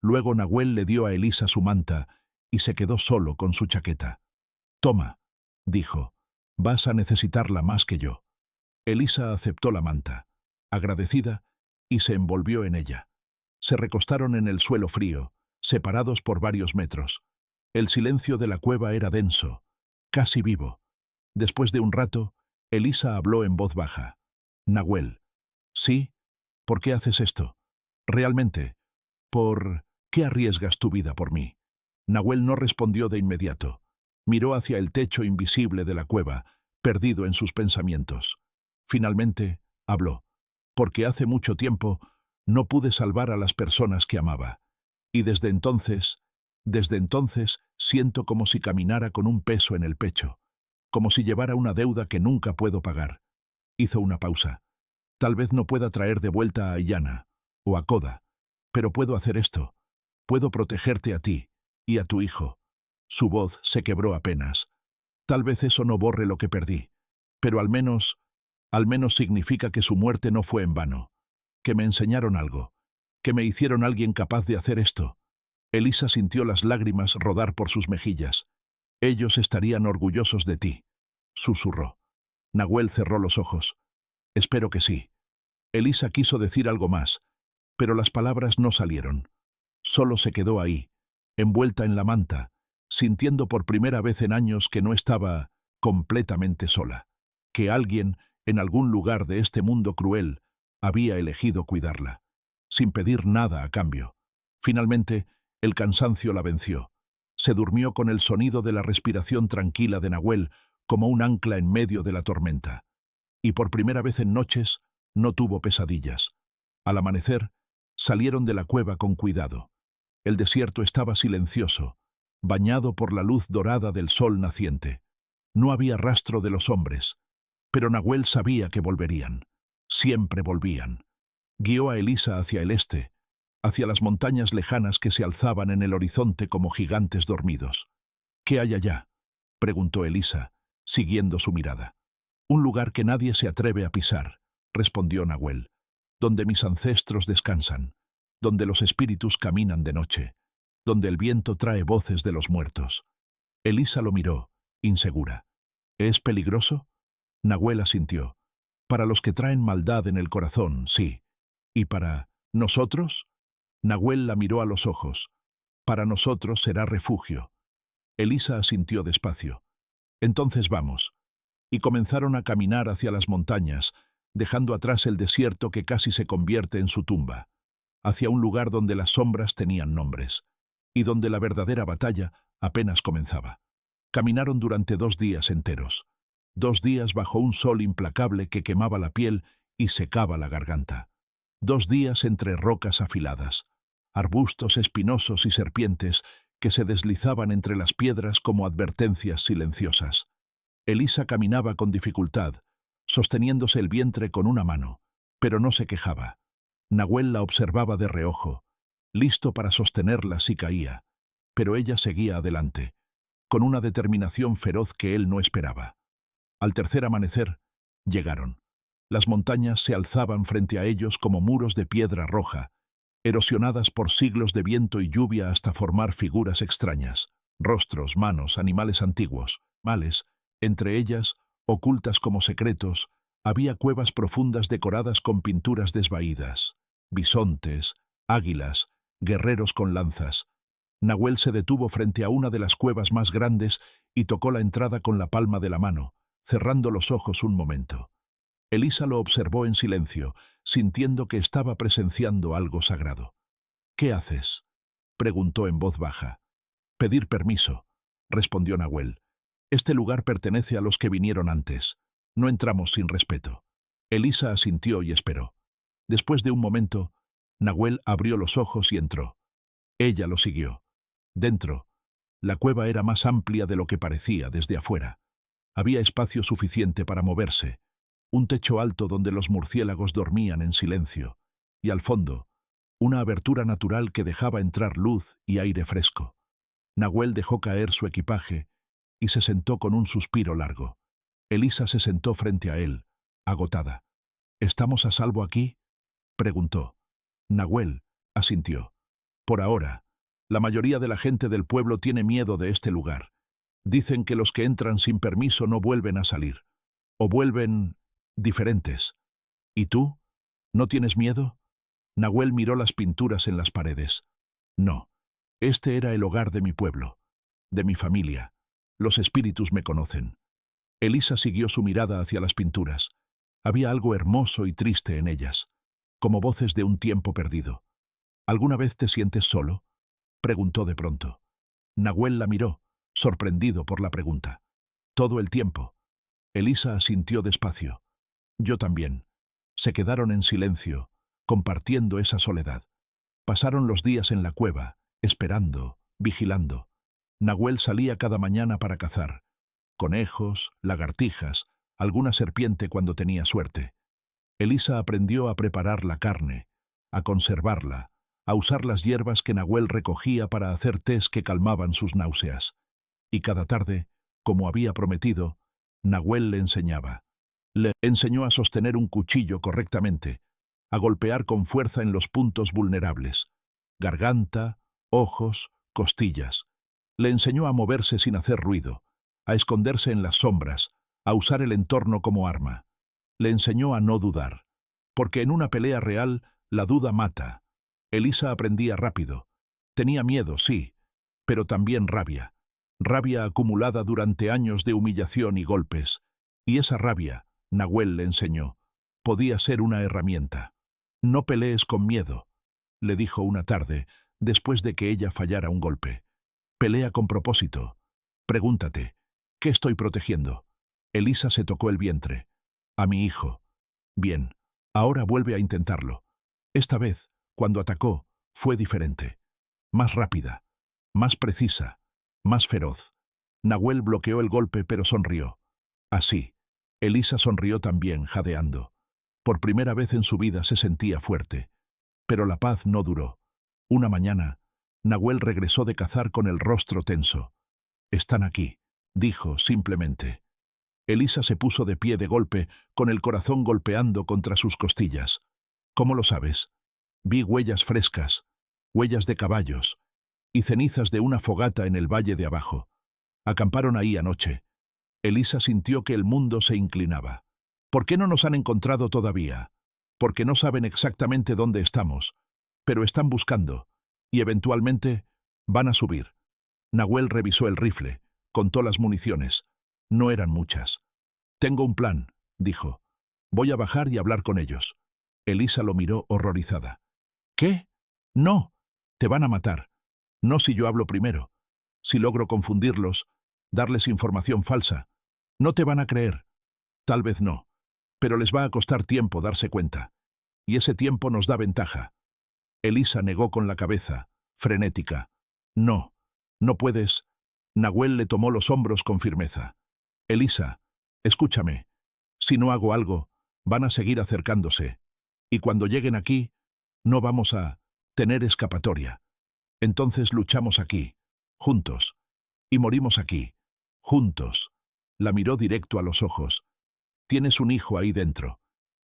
Luego Nahuel le dio a Elisa su manta y se quedó solo con su chaqueta. «Toma», dijo, «vas a necesitarla más que yo». Elisa aceptó la manta, agradecida, y se envolvió en ella. Se recostaron en el suelo frío, separados por varios metros. El silencio de la cueva era denso, casi vivo. Después de un rato, Elisa habló en voz baja. «Nahuel». «Sí, ¿por qué haces esto? Realmente, ¿por qué arriesgas tu vida por mí?» Nahuel no respondió de inmediato. Miró hacia el techo invisible de la cueva, perdido en sus pensamientos. Finalmente, habló. «Porque hace mucho tiempo no pude salvar a las personas que amaba. Y desde entonces siento como si caminara con un peso en el pecho, como si llevara una deuda que nunca puedo pagar». Hizo una pausa. «Tal vez no pueda traer de vuelta a Ayana o a Koda, pero puedo hacer esto. Puedo protegerte a ti y a tu hijo». Su voz se quebró apenas. «Tal vez eso no borre lo que perdí, pero al menos significa que su muerte no fue en vano, que me enseñaron algo, que me hicieron alguien capaz de hacer esto». Elisa sintió las lágrimas rodar por sus mejillas. «Ellos estarían orgullosos de ti», susurró. Nahuel cerró los ojos. «Espero que sí». Elisa quiso decir algo más, pero las palabras no salieron. Solo se quedó ahí, envuelta en la manta, sintiendo por primera vez en años que no estaba completamente sola, que alguien, en algún lugar de este mundo cruel, había elegido cuidarla, sin pedir nada a cambio. Finalmente, el cansancio la venció. Se durmió con el sonido de la respiración tranquila de Nahuel como un ancla en medio de la tormenta. Y por primera vez en noches, no tuvo pesadillas. Al amanecer, salieron de la cueva con cuidado. El desierto estaba silencioso, bañado por la luz dorada del sol naciente. No había rastro de los hombres, pero Nahuel sabía que volverían. Siempre volvían. Guió a Elisa hacia el este, hacia las montañas lejanas que se alzaban en el horizonte como gigantes dormidos. «¿Qué hay allá?», preguntó Elisa, siguiendo su mirada. «Un lugar que nadie se atreve a pisar», respondió Nahuel, «donde mis ancestros descansan, donde los espíritus caminan de noche, donde el viento trae voces de los muertos». Elisa lo miró, insegura. «¿Es peligroso?». Nahuel asintió. «Para los que traen maldad en el corazón, sí. ¿Y para nosotros?». Nahuel la miró a los ojos. «Para nosotros será refugio». Elisa asintió despacio. «Entonces vamos». Y comenzaron a caminar hacia las montañas, dejando atrás el desierto que casi se convierte en su tumba, hacia un lugar donde las sombras tenían nombres, y donde la verdadera batalla apenas comenzaba. Caminaron durante 2 días enteros. 2 días bajo un sol implacable que quemaba la piel y secaba la garganta. 2 días entre rocas afiladas, arbustos espinosos y serpientes que se deslizaban entre las piedras como advertencias silenciosas. Elisa caminaba con dificultad, sosteniéndose el vientre con una mano, pero no se quejaba. Nahuel la observaba de reojo, listo para sostenerla si caía, pero ella seguía adelante, con una determinación feroz que él no esperaba. Al tercer amanecer, llegaron. Las montañas se alzaban frente a ellos como muros de piedra roja, erosionadas por siglos de viento y lluvia hasta formar figuras extrañas, rostros, manos, animales antiguos, males. Entre ellas, ocultas como secretos, había cuevas profundas decoradas con pinturas desvaídas, bisontes, águilas, guerreros con lanzas. Nahuel se detuvo frente a una de las cuevas más grandes y tocó la entrada con la palma de la mano, cerrando los ojos un momento. Elisa lo observó en silencio, sintiendo que estaba presenciando algo sagrado. «¿Qué haces?», preguntó en voz baja. «Pedir permiso», respondió Nahuel. «Este lugar pertenece a los que vinieron antes. No entramos sin respeto». Elisa asintió y esperó. Después de un momento, Nahuel abrió los ojos y entró. Ella lo siguió. Dentro, la cueva era más amplia de lo que parecía desde afuera. Había espacio suficiente para moverse, un techo alto donde los murciélagos dormían en silencio, y al fondo, una abertura natural que dejaba entrar luz y aire fresco. Nahuel dejó caer su equipaje y se sentó con un suspiro largo. Elisa se sentó frente a él, agotada. ¿Estamos a salvo aquí?, preguntó. Nahuel asintió. Por ahora, la mayoría de la gente del pueblo tiene miedo de este lugar. Dicen que los que entran sin permiso no vuelven a salir. O vuelven diferentes. ¿Y tú? ¿No tienes miedo? Nahuel miró las pinturas en las paredes. No. Este era el hogar de mi pueblo, de mi familia. Los espíritus me conocen. Elisa siguió su mirada hacia las pinturas. Había algo hermoso y triste en ellas, como voces de un tiempo perdido. ¿Alguna vez te sientes solo?, preguntó de pronto. Nahuel la miró, sorprendido por la pregunta. Todo el tiempo. Elisa asintió despacio. Yo también. Se quedaron en silencio, compartiendo esa soledad. Pasaron los días en la cueva, esperando, vigilando. Nahuel salía cada mañana para cazar. Conejos, lagartijas, alguna serpiente cuando tenía suerte. Elisa aprendió a preparar la carne, a conservarla, a usar las hierbas que Nahuel recogía para hacer tés que calmaban sus náuseas. Y cada tarde, como había prometido, Nahuel le enseñaba. Le enseñó a sostener un cuchillo correctamente, a golpear con fuerza en los puntos vulnerables, garganta, ojos, costillas. Le enseñó a moverse sin hacer ruido, a esconderse en las sombras, a usar el entorno como arma. Le enseñó a no dudar, porque en una pelea real la duda mata. Elisa aprendía rápido. Tenía miedo, sí, pero también rabia. Rabia acumulada durante años de humillación y golpes. Y esa rabia, Nahuel le enseñó, podía ser una herramienta. No pelees con miedo, le dijo una tarde, después de que ella fallara un golpe. Pelea con propósito. Pregúntate, ¿qué estoy protegiendo? Elisa se tocó el vientre. A mi hijo. Bien, ahora vuelve a intentarlo. Esta vez, cuando atacó, fue diferente. Más rápida, más precisa, más feroz. Nahuel bloqueó el golpe pero sonrió. Así. Elisa sonrió también, jadeando. Por primera vez en su vida se sentía fuerte. Pero la paz no duró. Una mañana, Nahuel regresó de cazar con el rostro tenso. «Están aquí», dijo simplemente. Elisa se puso de pie de golpe, con el corazón golpeando contra sus costillas. «¿Cómo lo sabes?» Vi huellas frescas, huellas de caballos, y cenizas de una fogata en el valle de abajo. Acamparon ahí anoche. Elisa sintió que el mundo se inclinaba. ¿Por qué no nos han encontrado todavía? Porque no saben exactamente dónde estamos, pero están buscando, y eventualmente van a subir. Nahuel revisó el rifle, contó las municiones. No eran muchas. «Tengo un plan», dijo. «Voy a bajar y hablar con ellos». Elisa lo miró horrorizada. «¿Qué? No, te van a matar. No si yo hablo primero. Si logro confundirlos, darles información falsa. No te van a creer. Tal vez no, pero les va a costar tiempo darse cuenta. Y ese tiempo nos da ventaja». Elisa negó con la cabeza, frenética. «No, no puedes». Nahuel le tomó los hombros con firmeza. «Elisa, escúchame. Si no hago algo, van a seguir acercándose. Y cuando lleguen aquí, no vamos a tener escapatoria. Entonces luchamos aquí, juntos. Y morimos aquí, juntos». La miró directo a los ojos. «Tienes un hijo ahí dentro.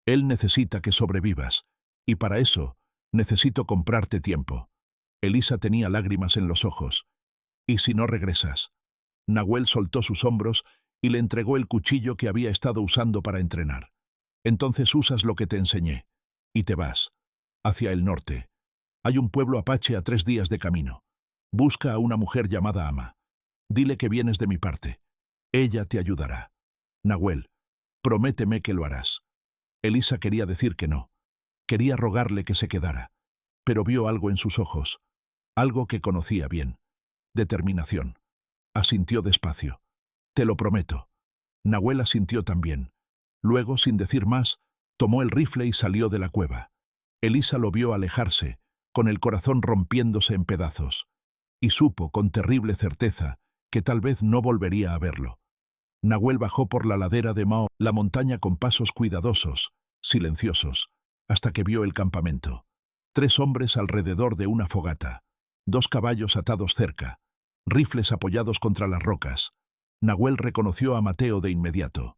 Él necesita que sobrevivas. Y para eso, necesito comprarte tiempo». Elisa tenía lágrimas en los ojos. «¿Y si no regresas?» Nahuel soltó sus hombros y le entregó el cuchillo que había estado usando para entrenar. «Entonces usas lo que te enseñé. Y te vas. Hacia el norte. Hay un pueblo apache a 3 días de camino. Busca a una mujer llamada Ama. Dile que vienes de mi parte. Ella te ayudará. Nahuel, prométeme que lo harás». Elisa quería decir que no. Quería rogarle que se quedara. Pero vio algo en sus ojos. Algo que conocía bien. Determinación. Asintió despacio. «Te lo prometo». Nahuel asintió también. Luego, sin decir más, tomó el rifle y salió de la cueva. Elisa lo vio alejarse, con el corazón rompiéndose en pedazos. Y supo, con terrible certeza, que tal vez no volvería a verlo. Nahuel bajó por la ladera de Mao, la montaña con pasos cuidadosos, silenciosos, hasta que vio el campamento. 3 hombres alrededor de una fogata, 2 caballos atados cerca, rifles apoyados contra las rocas. Nahuel reconoció a Mateo de inmediato.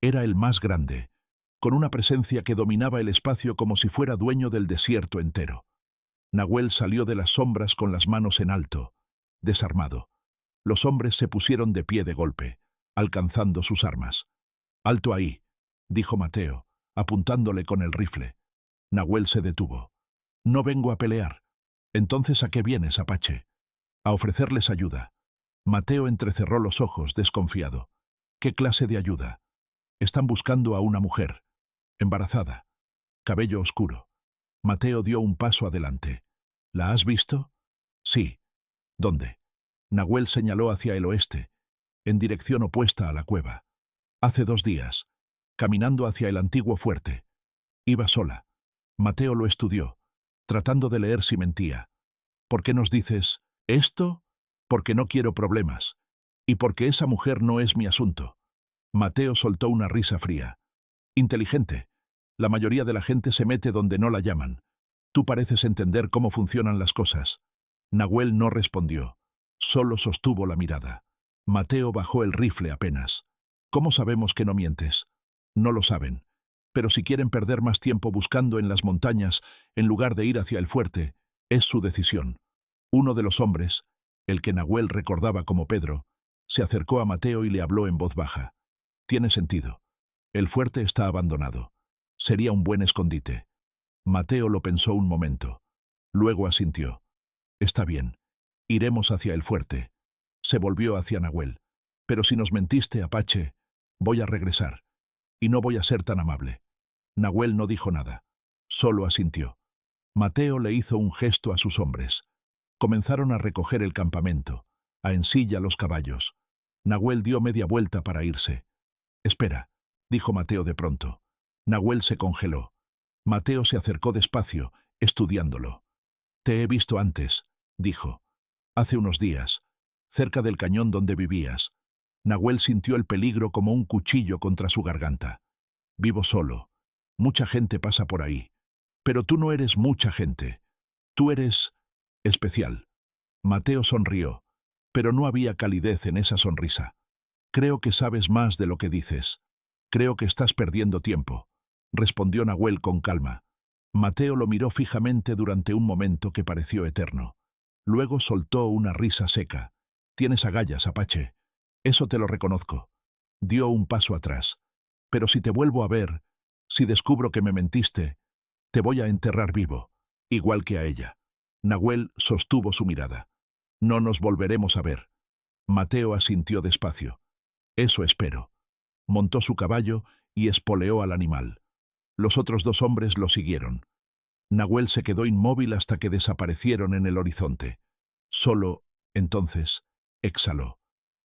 Era el más grande, con una presencia que dominaba el espacio como si fuera dueño del desierto entero. Nahuel salió de las sombras con las manos en alto, desarmado. Los hombres se pusieron de pie de golpe, alcanzando sus armas. «Alto ahí», dijo Mateo, apuntándole con el rifle. Nahuel se detuvo. «No vengo a pelear». «Entonces, ¿a qué vienes, Apache?» «A ofrecerles ayuda». Mateo entrecerró los ojos, desconfiado. «¿Qué clase de ayuda?» «Están buscando a una mujer. Embarazada. Cabello oscuro». Mateo dio un paso adelante. «¿La has visto?» «Sí». «¿Dónde?» Nahuel señaló hacia el oeste, en dirección opuesta a la cueva. «Hace 2 días, caminando hacia el antiguo fuerte. Iba sola». Mateo lo estudió, tratando de leer si mentía. «¿Por qué nos dices esto?» «Porque no quiero problemas. Y porque esa mujer no es mi asunto». Mateo soltó una risa fría. «Inteligente. La mayoría de la gente se mete donde no la llaman. Tú pareces entender cómo funcionan las cosas». Nahuel no respondió. Solo sostuvo la mirada. Mateo bajó el rifle apenas. «¿Cómo sabemos que no mientes?» «No lo saben. Pero si quieren perder más tiempo buscando en las montañas, en lugar de ir hacia el fuerte, es su decisión». Uno de los hombres, el que Nahuel recordaba como Pedro, se acercó a Mateo y le habló en voz baja. «Tiene sentido. El fuerte está abandonado. Sería un buen escondite». Mateo lo pensó un momento. Luego asintió. «Está bien. Iremos hacia el fuerte». Se volvió hacia Nahuel. «Pero si nos mentiste, Apache, voy a regresar. Y no voy a ser tan amable». Nahuel no dijo nada. Solo asintió. Mateo le hizo un gesto a sus hombres. Comenzaron a recoger el campamento, a ensilla los caballos. Nahuel dio media vuelta para irse. «Espera», dijo Mateo de pronto. Nahuel se congeló. Mateo se acercó despacio, estudiándolo. «Te he visto antes», dijo. «Hace unos días, cerca del cañón donde vivías». Nahuel sintió el peligro como un cuchillo contra su garganta. «Vivo solo. Mucha gente pasa por ahí. Pero tú no eres mucha gente. Tú eres especial». Mateo sonrió, pero no había calidez en esa sonrisa. «Creo que sabes más de lo que dices. Creo que estás perdiendo tiempo», respondió Nahuel con calma. Mateo lo miró fijamente durante un momento que pareció eterno. Luego soltó una risa seca. «Tienes agallas, Apache. Eso te lo reconozco». Dio un paso atrás. «Pero si te vuelvo a ver, si descubro que me mentiste, te voy a enterrar vivo, igual que a ella». Nahuel sostuvo su mirada. «No nos volveremos a ver». Mateo asintió despacio. «Eso espero». Montó su caballo y espoleó al animal. Los otros 2 hombres lo siguieron. Nahuel se quedó inmóvil hasta que desaparecieron en el horizonte. Solo, entonces, exhaló.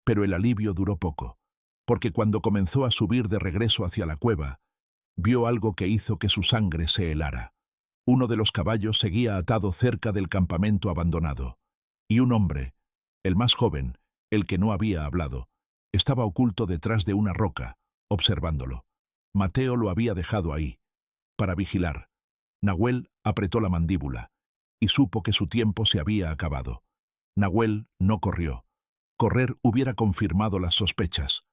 Pero el alivio duró poco, porque cuando comenzó a subir de regreso hacia la cueva, vio algo que hizo que su sangre se helara. Uno de los caballos seguía atado cerca del campamento abandonado, y un hombre, el más joven, el que no había hablado, estaba oculto detrás de una roca, observándolo. Mateo lo había dejado ahí, para vigilar. Nahuel apretó la mandíbula, y supo que su tiempo se había acabado. Nahuel no corrió. Correr hubiera confirmado las sospechas.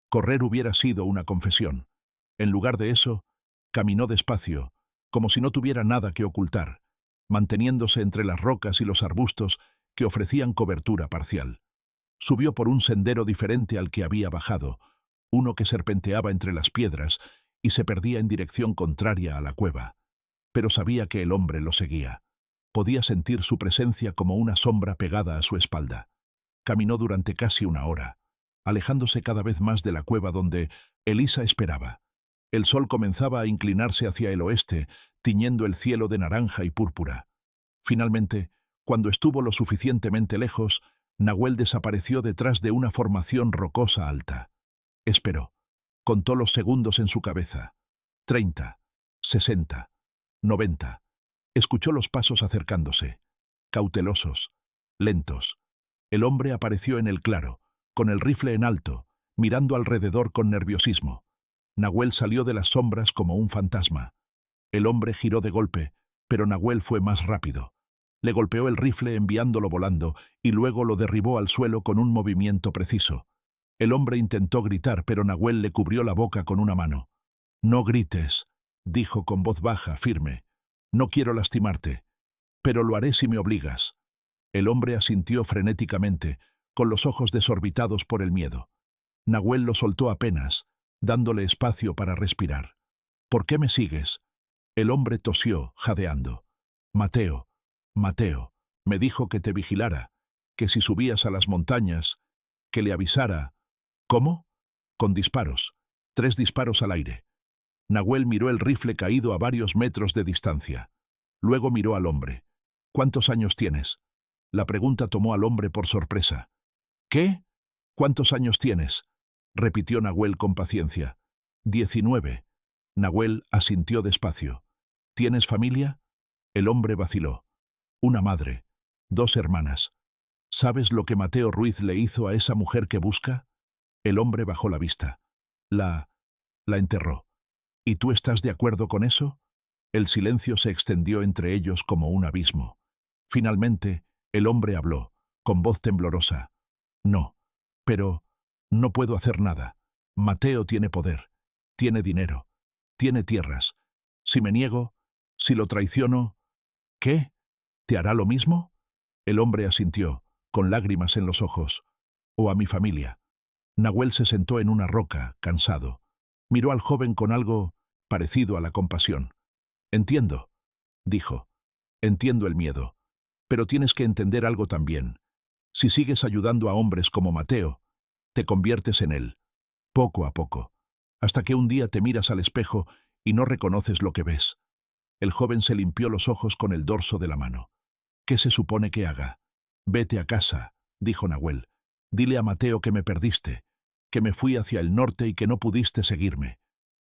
Correr hubiera sido una confesión. En lugar de eso, caminó despacio, como si no tuviera nada que ocultar, manteniéndose entre las rocas y los arbustos que ofrecían cobertura parcial. Subió por un sendero diferente al que había bajado, uno que serpenteaba entre las piedras y se perdía en dirección contraria a la cueva. Pero sabía que el hombre lo seguía. Podía sentir su presencia como una sombra pegada a su espalda. Caminó durante casi 1 hora, alejándose cada vez más de la cueva donde Elisa esperaba. El sol comenzaba a inclinarse hacia el oeste, tiñendo el cielo de naranja y púrpura. Finalmente, cuando estuvo lo suficientemente lejos, Nahuel desapareció detrás de una formación rocosa alta. Esperó. Contó los segundos en su cabeza. 30, 60, 90. Escuchó los pasos acercándose, cautelosos, lentos. El hombre apareció en el claro, con el rifle en alto, mirando alrededor con nerviosismo. Nahuel salió de las sombras como un fantasma. El hombre giró de golpe, pero Nahuel fue más rápido. Le golpeó el rifle enviándolo volando y luego lo derribó al suelo con un movimiento preciso. El hombre intentó gritar, pero Nahuel le cubrió la boca con una mano. No grites, dijo con voz baja, firme. No quiero lastimarte, pero lo haré si me obligas. El hombre asintió frenéticamente, con los ojos desorbitados por el miedo. Nahuel lo soltó apenas, dándole espacio para respirar. ¿Por qué me sigues? El hombre tosió, jadeando. Mateo, Mateo, me dijo que te vigilara, que si subías a las montañas, que le avisara. ¿Cómo? Con disparos. 3 disparos al aire. Nahuel miró el rifle caído a varios metros de distancia. Luego miró al hombre. ¿Cuántos años tienes? La pregunta tomó al hombre por sorpresa. ¿Qué? ¿Cuántos años tienes? Repitió Nahuel con paciencia. 19. Nahuel asintió despacio. ¿Tienes familia? El hombre vaciló. Una madre. 2 hermanas. ¿Sabes lo que Mateo Ruiz le hizo a esa mujer que busca? El hombre bajó la vista. La enterró. ¿Y tú estás de acuerdo con eso? El silencio se extendió entre ellos como un abismo. Finalmente, el hombre habló, con voz temblorosa. No. Pero no puedo hacer nada. Mateo tiene poder, tiene dinero, tiene tierras. Si me niego, si lo traiciono, ¿qué? ¿Te hará lo mismo? El hombre asintió, con lágrimas en los ojos. O a mi familia. Nahuel se sentó en una roca, cansado. Miró al joven con algo parecido a la compasión. Entiendo, dijo. Entiendo el miedo. Pero tienes que entender algo también. Si sigues ayudando a hombres como Mateo, te conviertes en él, poco a poco, hasta que un día te miras al espejo y no reconoces lo que ves. El joven se limpió los ojos con el dorso de la mano. ¿Qué se supone que haga? Vete a casa, dijo Nahuel. Dile a Mateo que me perdiste, que me fui hacia el norte y que no pudiste seguirme.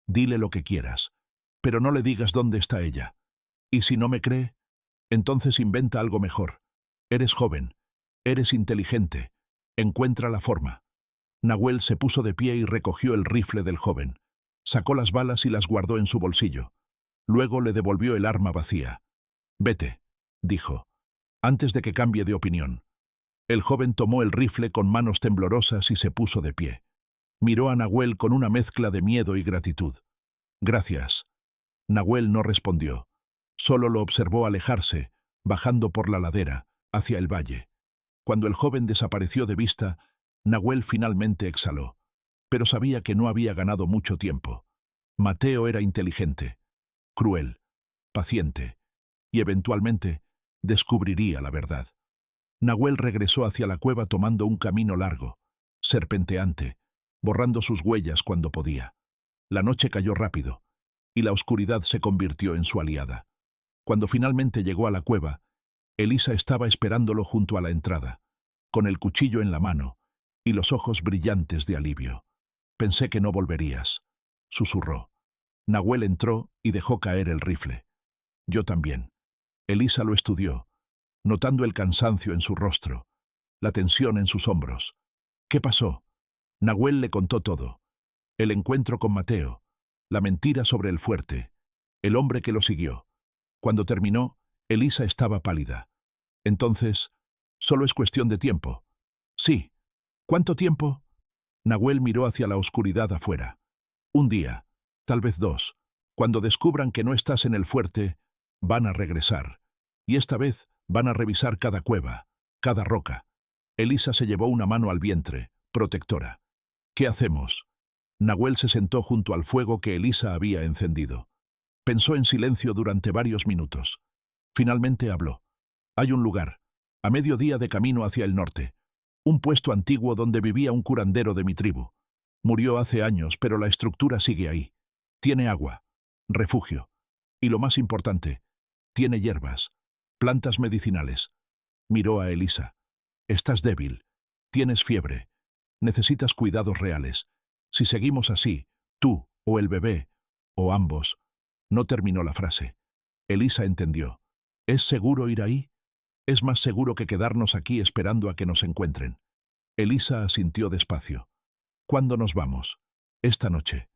Dile lo que quieras, pero no le digas dónde está ella. Y si no me cree, entonces inventa algo mejor. Eres joven, eres inteligente, encuentra la forma. Nahuel se puso de pie y recogió el rifle del joven. Sacó las balas y las guardó en su bolsillo. Luego le devolvió el arma vacía. Vete, dijo, antes de que cambie de opinión. El joven tomó el rifle con manos temblorosas y se puso de pie. Miró a Nahuel con una mezcla de miedo y gratitud. Gracias. Nahuel no respondió. Solo lo observó alejarse, bajando por la ladera, hacia el valle. Cuando el joven desapareció de vista, Nahuel finalmente exhaló. Pero sabía que no había ganado mucho tiempo. Mateo era inteligente, cruel, paciente, y eventualmente descubriría la verdad. Nahuel regresó hacia la cueva tomando un camino largo, serpenteante, borrando sus huellas cuando podía. La noche cayó rápido, y la oscuridad se convirtió en su aliada. Cuando finalmente llegó a la cueva, Elisa estaba esperándolo junto a la entrada, con el cuchillo en la mano y los ojos brillantes de alivio. Pensé que no volverías, susurró. Nahuel entró y dejó caer el rifle. Yo también. Elisa lo estudió, notando el cansancio en su rostro, la tensión en sus hombros. ¿Qué pasó? Nahuel le contó todo. El encuentro con Mateo, la mentira sobre el fuerte, el hombre que lo siguió. Cuando terminó, Elisa estaba pálida. Entonces, solo es cuestión de tiempo. Sí. ¿Cuánto tiempo? Nahuel miró hacia la oscuridad afuera. Un día, tal vez 2. Cuando descubran que no estás en el fuerte, van a regresar. Y esta vez van a revisar cada cueva, cada roca. Elisa se llevó una mano al vientre, protectora. ¿Qué hacemos? Nahuel se sentó junto al fuego que Elisa había encendido. Pensó en silencio durante varios minutos. Finalmente habló. Hay un lugar, a mediodía de camino hacia el norte. Un puesto antiguo donde vivía un curandero de mi tribu. Murió hace años, pero la estructura sigue ahí. Tiene agua, refugio. Y lo más importante, tiene hierbas, plantas medicinales. Miró a Elisa. Estás débil, tienes fiebre, necesitas cuidados reales. Si seguimos así, tú, o el bebé, o ambos. No terminó la frase. Elisa entendió. ¿Es seguro ir ahí? Es más seguro que quedarnos aquí esperando a que nos encuentren. Elisa asintió despacio. ¿Cuándo nos vamos? Esta noche.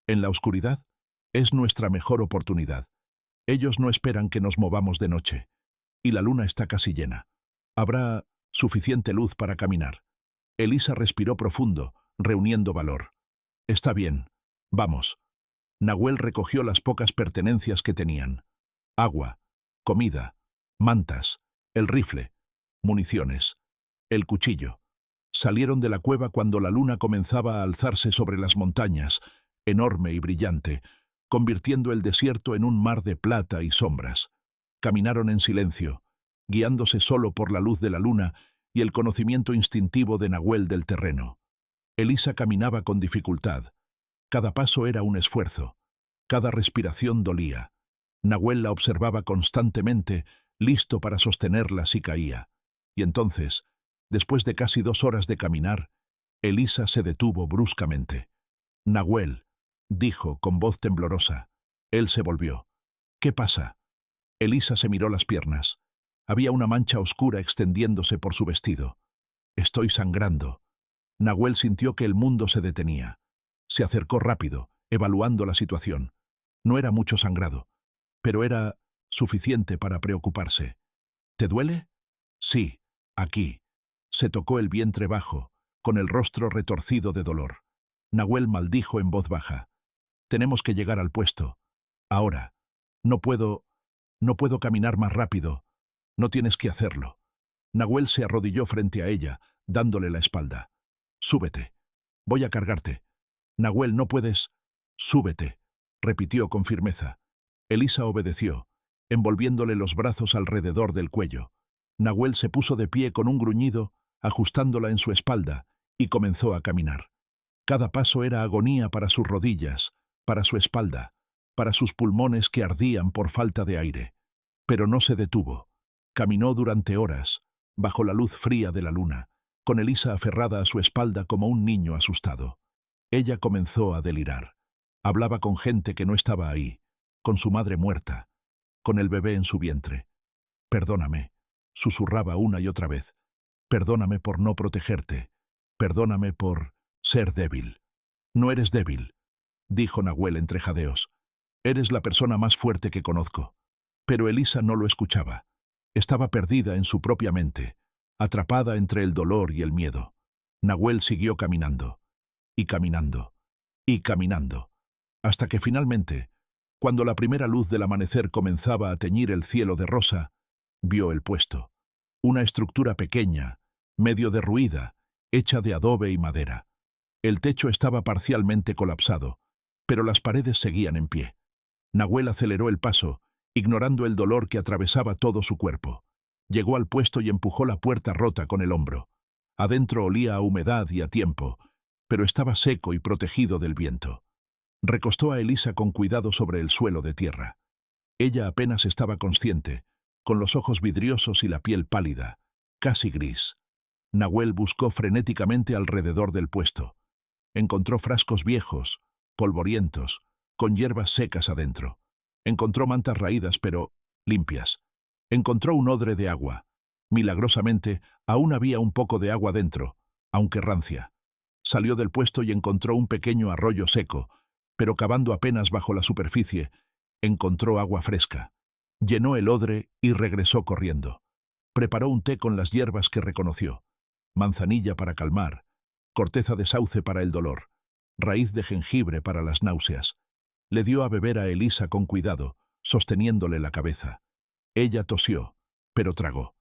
¿En la oscuridad? Es nuestra mejor oportunidad. Ellos no esperan que nos movamos de noche. Y la luna está casi llena. Habrá suficiente luz para caminar. Elisa respiró profundo, reuniendo valor. Está bien. Vamos. Nahuel recogió las pocas pertenencias que tenían: agua, comida, mantas, el rifle, municiones, el cuchillo. Salieron de la cueva cuando la luna comenzaba a alzarse sobre las montañas, enorme y brillante, convirtiendo el desierto en un mar de plata y sombras. Caminaron en silencio, guiándose solo por la luz de la luna y el conocimiento instintivo de Nahuel del terreno. Elisa caminaba con dificultad. Cada paso era un esfuerzo. Cada respiración dolía. Nahuel la observaba constantemente, listo para sostenerla si caía. Y entonces, después de casi 2 horas de caminar, Elisa se detuvo bruscamente. «Nahuel», dijo con voz temblorosa. Él se volvió. «¿Qué pasa?» Elisa se miró las piernas. Había una mancha oscura extendiéndose por su vestido. «Estoy sangrando». Nahuel sintió que el mundo se detenía. Se acercó rápido, evaluando la situación. No era mucho sangrado, pero era suficiente para preocuparse. «¿Te duele?» «Sí, aquí». Se tocó el vientre bajo, con el rostro retorcido de dolor. Nahuel maldijo en voz baja. «Tenemos que llegar al puesto. Ahora. No puedo caminar más rápido. No tienes que hacerlo». Nahuel se arrodilló frente a ella, dándole la espalda. «Súbete. Voy a cargarte». «Nahuel, no puedes». «Súbete», repitió con firmeza. Elisa obedeció, envolviéndole los brazos alrededor del cuello. Nahuel se puso de pie con un gruñido, ajustándola en su espalda, y comenzó a caminar. Cada paso era agonía para sus rodillas, para su espalda, para sus pulmones que ardían por falta de aire. Pero no se detuvo. Caminó durante horas, bajo la luz fría de la luna, con Elisa aferrada a su espalda como un niño asustado. Ella comenzó a delirar. Hablaba con gente que no estaba ahí, con su madre muerta, con el bebé en su vientre. «Perdóname», susurraba una y otra vez. «Perdóname por no protegerte. Perdóname por ser débil». «No eres débil», dijo Nahuel entre jadeos. «Eres la persona más fuerte que conozco». Pero Elisa no lo escuchaba. Estaba perdida en su propia mente, atrapada entre el dolor y el miedo. Nahuel siguió caminando, y caminando, y caminando, hasta que finalmente, cuando la primera luz del amanecer comenzaba a teñir el cielo de rosa, vio el puesto. Una estructura pequeña, medio derruida, hecha de adobe y madera. El techo estaba parcialmente colapsado, pero las paredes seguían en pie. Nahuel aceleró el paso, ignorando el dolor que atravesaba todo su cuerpo. Llegó al puesto y empujó la puerta rota con el hombro. Adentro olía a humedad y a tiempo, pero estaba seco y protegido del viento. Recostó a Elisa con cuidado sobre el suelo de tierra. Ella apenas estaba consciente, con los ojos vidriosos y la piel pálida, casi gris. Nahuel buscó frenéticamente alrededor del puesto. Encontró frascos viejos, polvorientos, con hierbas secas adentro. Encontró mantas raídas, pero limpias. Encontró un odre de agua. Milagrosamente, aún había un poco de agua dentro, aunque rancia. Salió del puesto y encontró un pequeño arroyo seco, pero cavando apenas bajo la superficie, encontró agua fresca. Llenó el odre y regresó corriendo. Preparó un té con las hierbas que reconoció: manzanilla para calmar, corteza de sauce para el dolor, raíz de jengibre para las náuseas. Le dio a beber a Elisa con cuidado, sosteniéndole la cabeza. Ella tosió, pero tragó.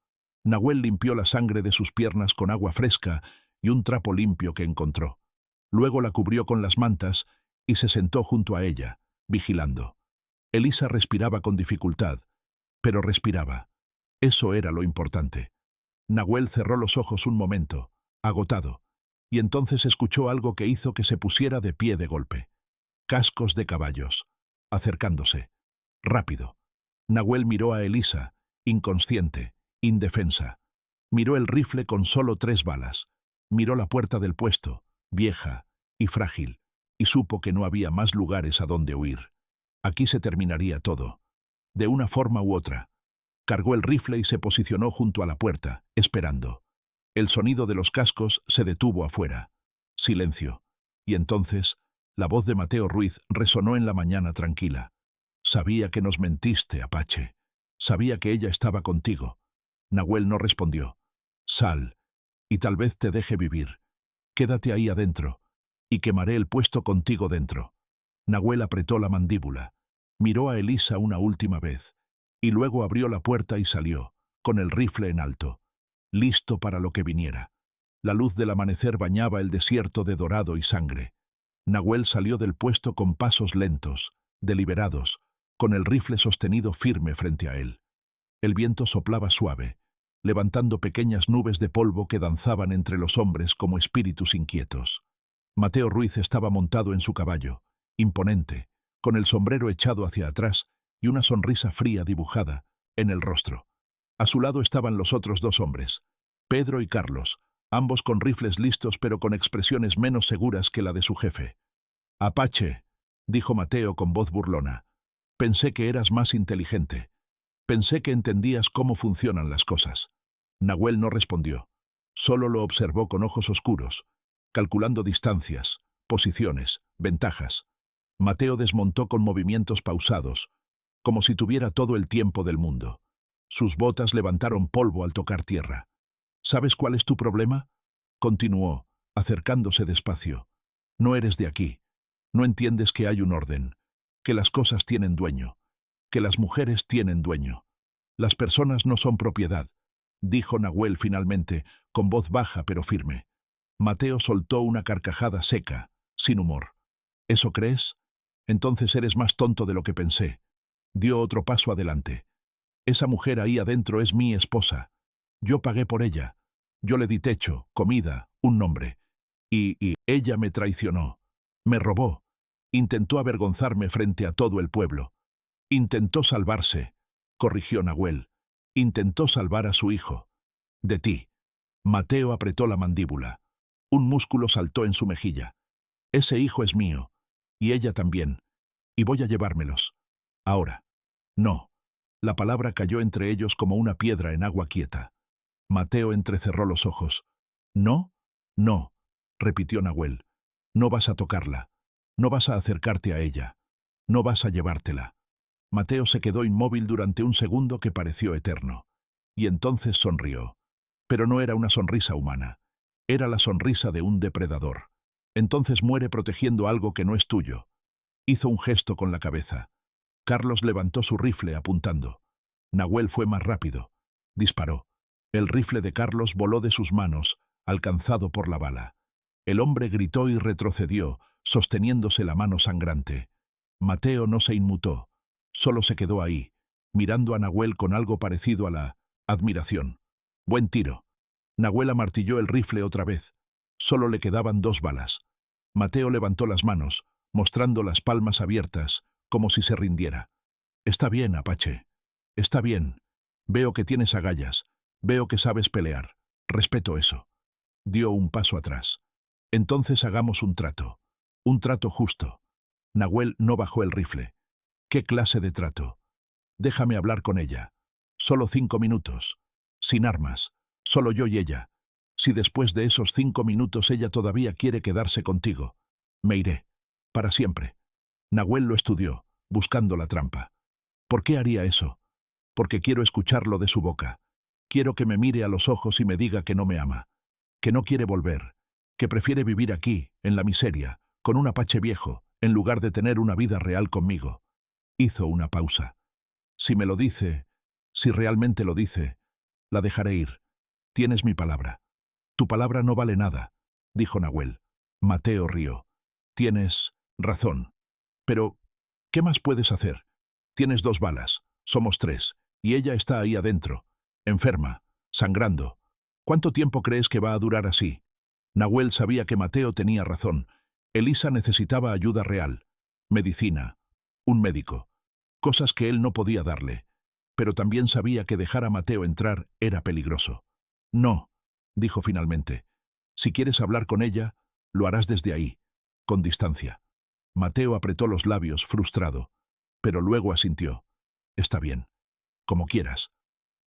Nahuel limpió la sangre de sus piernas con agua fresca y un trapo limpio que encontró. Luego la cubrió con las mantas y se sentó junto a ella, vigilando. Elisa respiraba con dificultad, pero respiraba. Eso era lo importante. Nahuel cerró los ojos un momento, agotado, y entonces escuchó algo que hizo que se pusiera de pie de golpe. Cascos de caballos, acercándose. Rápido. Nahuel miró a Elisa, inconsciente, indefensa. Miró el rifle con solo 3 balas. Miró la puerta del puesto, vieja y frágil, y supo que no había más lugares a donde huir. Aquí se terminaría todo. De una forma u otra. Cargó el rifle y se posicionó junto a la puerta, esperando. El sonido de los cascos se detuvo afuera. Silencio. Y entonces, la voz de Mateo Ruiz resonó en la mañana tranquila. «Sabía que nos mentiste, Apache. Sabía que ella estaba contigo». Nahuel no respondió. «Sal, y tal vez te deje vivir. Quédate ahí adentro, y quemaré el puesto contigo dentro». Nahuel apretó la mandíbula. Miró a Elisa una última vez, y luego abrió la puerta y salió, con el rifle en alto, listo para lo que viniera. La luz del amanecer bañaba el desierto de dorado y sangre. Nahuel salió del puesto con pasos lentos, deliberados, con el rifle sostenido firme frente a él. El viento soplaba suave, levantando pequeñas nubes de polvo que danzaban entre los hombres como espíritus inquietos. Mateo Ruiz estaba montado en su caballo, imponente, con el sombrero echado hacia atrás y una sonrisa fría dibujada en el rostro. A su lado estaban los otros dos hombres, Pedro y Carlos, ambos con rifles listos pero con expresiones menos seguras que la de su jefe. «Apache», dijo Mateo con voz burlona, «pensé que eras más inteligente. Pensé que entendías cómo funcionan las cosas». Nahuel no respondió. Solo lo observó con ojos oscuros, calculando distancias, posiciones, ventajas. Mateo desmontó con movimientos pausados, como si tuviera todo el tiempo del mundo. Sus botas levantaron polvo al tocar tierra. «¿Sabes cuál es tu problema?», continuó, acercándose despacio. «No eres de aquí. No entiendes que hay un orden, que las cosas tienen dueño, que las mujeres tienen dueño. Las personas no son propiedad», dijo Nahuel finalmente, con voz baja pero firme. Mateo soltó una carcajada seca, sin humor. «¿Eso crees? Entonces eres más tonto de lo que pensé». Dio otro paso adelante. «Esa mujer ahí adentro es mi esposa. Yo pagué por ella. Yo le di techo, comida, un nombre. Y ella me traicionó. Me robó. Intentó avergonzarme frente a todo el pueblo. Intentó salvarse», corrigió Nahuel. «Intentó salvar a su hijo. De ti». Mateo apretó la mandíbula. Un músculo saltó en su mejilla. «Ese hijo es mío. Y ella también. Y voy a llevármelos. Ahora». «No». La palabra cayó entre ellos como una piedra en agua quieta. Mateo entrecerró los ojos. «¿No? No», repitió Nahuel. «No vas a tocarla. No vas a acercarte a ella. No vas a llevártela». Mateo se quedó inmóvil durante un segundo que pareció eterno. Y entonces sonrió. Pero no era una sonrisa humana. Era la sonrisa de un depredador. «Entonces muere protegiendo algo que no es tuyo». Hizo un gesto con la cabeza. Carlos levantó su rifle apuntando. Nahuel fue más rápido. Disparó. El rifle de Carlos voló de sus manos, alcanzado por la bala. El hombre gritó y retrocedió, sosteniéndose la mano sangrante. Mateo no se inmutó. Solo se quedó ahí, mirando a Nahuel con algo parecido a la admiración. «Buen tiro». Nahuel amartilló el rifle otra vez. Solo le quedaban 2 balas. Mateo levantó las manos, mostrando las palmas abiertas, como si se rindiera. «Está bien, Apache. Está bien. Veo que tienes agallas. Veo que sabes pelear. Respeto eso». Dio un paso atrás. «Entonces hagamos un trato. Un trato justo». Nahuel no bajó el rifle. «¿Qué clase de trato?». «Déjame hablar con ella. Solo 5 minutos. Sin armas. Solo yo y ella. Si después de esos 5 minutos ella todavía quiere quedarse contigo, me iré. Para siempre». Nahuel lo estudió, buscando la trampa. «¿Por qué haría eso?». «Porque quiero escucharlo de su boca. Quiero que me mire a los ojos y me diga que no me ama, que no quiere volver, que prefiere vivir aquí, en la miseria, con un Apache viejo, en lugar de tener una vida real conmigo». Hizo una pausa. «Si me lo dice, si realmente lo dice, la dejaré ir. Tienes mi palabra». «Tu palabra no vale nada», dijo Nahuel. Mateo rió. «Tienes razón. Pero, ¿qué más puedes hacer? Tienes 2 balas, somos 3, y ella está ahí adentro, enferma, sangrando. ¿Cuánto tiempo crees que va a durar así?». Nahuel sabía que Mateo tenía razón. Elisa necesitaba ayuda real, medicina, un médico, cosas que él no podía darle. Pero también sabía que dejar a Mateo entrar era peligroso. «No», dijo finalmente. «Si quieres hablar con ella, lo harás desde ahí, con distancia». Mateo apretó los labios, frustrado, pero luego asintió. «Está bien. Como quieras».